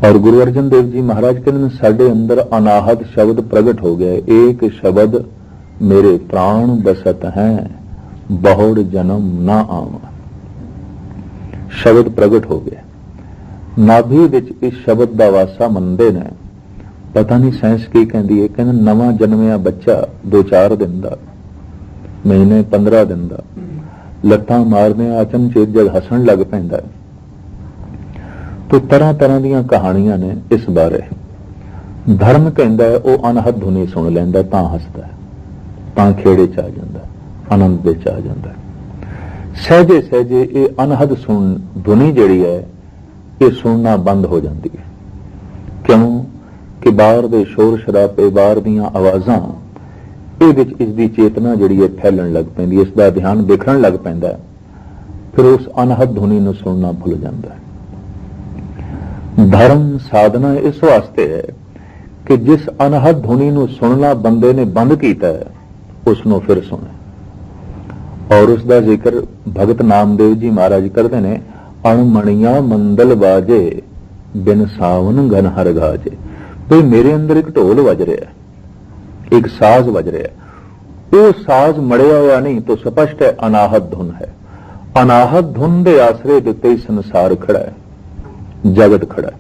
और गुरु अर्जन देव जी महाराज कहते साडे अंदर अनाहत शब्द प्रगट हो गया, एक शब्द मेरे प्राण बसत हैं, बहुड़ जन्म ना आवा। शब्द प्रगट हो गया, नाभि विच इस शब्द का वासा मनते ने। पता नहीं साइंस की कहती है, कहते नवा जन्मिया बच्चा 2-4 दिन का, महीने 15 दिन का, लत्तां मारने अचनचेत जब हसन लग पैंदा है। तो तरह तरह दी कहानियां ने इस बारे। धर्म कहता है वह अनहद धुनी सुन लैंदा तां हसदा है, ਤਾਂ ਖੇੜੇ 'ਚ ਆ ਜਾਂਦਾ, ਆਨੰਦ ਵਿੱਚ ਆ ਜਾਂਦਾ। ਸਹਿਜੇ ਸਹਿਜੇ ਇਹ ਅਨਹਦ ਸੁਣ ਧੁਨੀ ਜਿਹੜੀ ਹੈ ਇਹ ਸੁਣਨਾ ਬੰਦ ਹੋ ਜਾਂਦੀ ਹੈ। ਕਿਉਂ ਕਿ ਬਾਹਰ ਦੇ ਸ਼ੋਰ ਸ਼ਰਾਬੇ, ਬਾਹਰ ਦੀਆਂ ਆਵਾਜ਼ਾਂ, ਇਹ ਵਿੱਚ ਇਸ ਦੀ ਚੇਤਨਾ ਜਿਹੜੀ ਹੈ ਫੈਲਣ ਲੱਗ ਪੈਂਦੀ ਹੈ, ਇਸ ਦਾ ਧਿਆਨ ਦੇਖਣ ਲੱਗ ਪੈਂਦਾ ਹੈ। ਫਿਰ ਉਸ ਅਨਹਦ ਧੁਨੀ ਨੂੰ ਸੁਣਨਾ ਭੁੱਲ ਜਾਂਦਾ ਹੈ। ਧਰਮ ਸਾਧਨਾ ਇਸ ਵਾਸਤੇ ਹੈ ਕਿ ਜਿਸ ਅਨਹਦ ਧੁਨੀ ਨੂੰ ਸੁਣਨਾ ਬੰਦੇ ਨੇ ਬੰਦ ਕੀਤਾ ਹੈ ਉਸ ਨੂੰ ਫਿਰ ਸੁਣੇ। ਔਰ ਉਸ ਦਾ ਜ਼ਿਕਰ ਭਗਤ ਨਾਮਦੇਵ ਜੀ ਮਹਾਰਾਜ ਕਰਦੇ ਨੇ, ਅਣਮਣੀਆਂ ਮੰਦਲ ਬਾਜੇ ਬਿਨ ਸਾਵਨ ਘਨ ਹਰ ਗਾਜੇ। ਵੀ ਮੇਰੇ ਅੰਦਰ ਇੱਕ ਢੋਲ ਵੱਜ ਰਿਹਾ, ਇੱਕ ਸਾਜ਼ ਵੱਜ ਰਿਹਾ, ਉਹ ਸਾਜ਼ ਮੜਿਆ ਹੋਇਆ ਨਹੀਂ ਤਾਂ ਸਪਸ਼ਟ ਹੈ ਅਨਾਹਤ ਧੁਨ ਹੈ। ਅਨਾਹਤ ਧੁਨ ਦੇ ਆਸਰੇ ਦੇ ਉੱਤੇ ਹੀ ਸੰਸਾਰ ਖੜਾ ਹੈ, ਜਗਤ ਖੜਾ ਹੈ।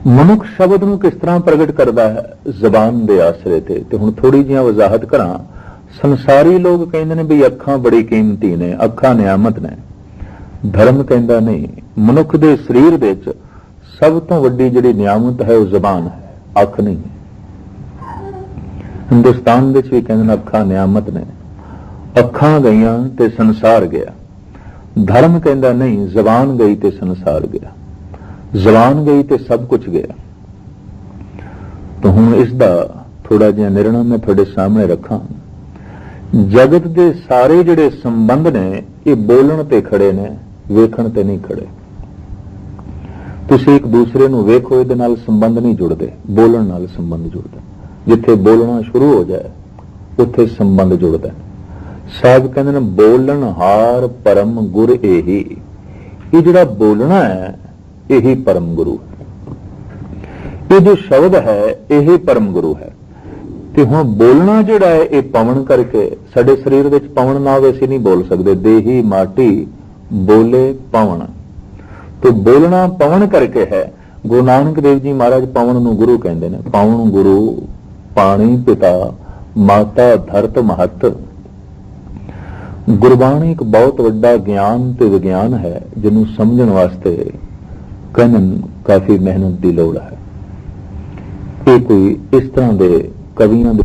ਮਨੁੱਖ ਸ਼ਬਦ ਨੂੰ ਕਿਸ ਤਰ੍ਹਾਂ ਪ੍ਰਗਟ ਕਰਦਾ ਹੈ? ਜ਼ਬਾਨ ਦੇ ਆਸਰੇ ਤੇ ਹੁਣ ਥੋੜੀ ਜਿਹੀ ਵਜ਼ਾਹਤ ਕਰਾਂ। ਸੰਸਾਰੀ ਲੋਕ ਕਹਿੰਦੇ ਨੇ ਵੀ ਅੱਖਾਂ ਬੜੀ ਕੀਮਤੀ ਨੇ, ਅੱਖਾਂ ਨਿਆਮਤ ਨੇ। ਧਰਮ ਕਹਿੰਦਾ ਨਹੀਂ, ਮਨੁੱਖ ਦੇ ਸਰੀਰ ਵਿੱਚ ਸਭ ਤੋਂ ਵੱਡੀ ਜਿਹੜੀ ਨਿਆਮਤ ਹੈ ਉਹ ਜ਼ਬਾਨ ਹੈ, ਅੱਖ ਨਹੀਂ। ਹਿੰਦੁਸਤਾਨ ਵਿੱਚ ਵੀ ਕਹਿੰਦੇ ਨੇ ਅੱਖਾਂ ਨਿਆਮਤ ਨੇ, ਅੱਖਾਂ ਗਈਆਂ ਤੇ ਸੰਸਾਰ ਗਿਆ। ਧਰਮ ਕਹਿੰਦਾ ਨਹੀਂ, ਜ਼ਬਾਨ ਗਈ ਤੇ ਸੰਸਾਰ ਗਿਆ, ਜ਼ਬਾਨ ਗਈ ਤੇ ਸਭ ਕੁਝ ਗਿਆ। ਤਾਂ ਹੁਣ ਇਸ ਦਾ ਥੋੜਾ ਜਿਹਾ ਨਿਰਣਾ ਮੈਂ ਤੁਹਾਡੇ ਸਾਹਮਣੇ ਰੱਖਾਂ। ਜਗਤ ਦੇ ਸਾਰੇ ਜਿਹੜੇ ਸੰਬੰਧ ਨੇ ਇਹ ਬੋਲਣ ਤੇ ਖੜੇ ਨੇ, ਵੇਖਣ ਤੇ ਨਹੀਂ ਖੜੇ। ਤੁਸੀਂ ਇੱਕ ਦੂਸਰੇ ਨੂੰ ਵੇਖੋ, ਇਹਦੇ ਨਾਲ ਸੰਬੰਧ ਨਹੀਂ ਜੁੜਦੇ, ਬੋਲਣ ਨਾਲ ਸੰਬੰਧ ਜੁੜਦਾ। ਜਿੱਥੇ ਬੋਲਣਾ ਸ਼ੁਰੂ ਹੋ ਜਾਏ ਉੱਥੇ ਸੰਬੰਧ ਜੁੜਦਾ। ਸਾਹਿਬ ਕਹਿੰਦੇ ਨੇ ਬੋਲਣ ਹਾਰ ਪਰਮ ਗੁਰ ਇਹੀ। ਇਹ ਜਿਹੜਾ ਬੋਲਣਾ ਹੈ ਇਹੀ ਪਰਮ ਗੁਰੂ ਹੈ। ਇਹ ਜੋ ਸ਼ਬਦ ਹੈ ਇਹ ਪਰਮ ਗੁਰੂ ਹੈ। ਤੇ ਹੁਣ ਬੋਲਣਾ ਜਿਹੜਾ ਹੈ ਇਹ ਪਵਨ ਕਰਕੇ, ਸਾਡੇ ਸਰੀਰ ਵਿੱਚ ਪਵਨ ਨਾ ਹੋਵੇ ਅਸੀਂ ਨਹੀਂ ਬੋਲ ਸਕਦੇ। ਦੇਹੀ ਮਾਟੀ ਬੋਲੇ ਪਵਨ, ਤੇ ਬੋਲਣਾ ਪਵਨ ਕਰਕੇ ਹੈ। ਗੁਰੂ ਨਾਨਕ ਦੇਵ ਜੀ ਮਹਾਰਾਜ ਪਵਨ ਨੂੰ ਗੁਰੂ ਕਹਿੰਦੇ ਨੇ। ਪਵਨ ਗੁਰੂ, ਪਾਣੀ ਪਿਤਾ, ਮਾਤਾ ਧਰਤ ਮਹੱਤ। ਗੁਰਬਾਣੀ ਇੱਕ ਬਹੁਤ ਵੱਡਾ ਗਿਆਨ ਤੇ ਵਿਗਿਆਨ ਹੈ ਜਿਹਨੂੰ ਸਮਝਣ ਵਾਸਤੇ ਕਾਫੀ ਮਿਹਨਤ ਦੀ ਲੋੜ ਹੈ। ਇਹ ਕੋਈ ਇਸ ਤਰ੍ਹਾਂ ਦੇ ਕਵੀਆਂ ਦੇ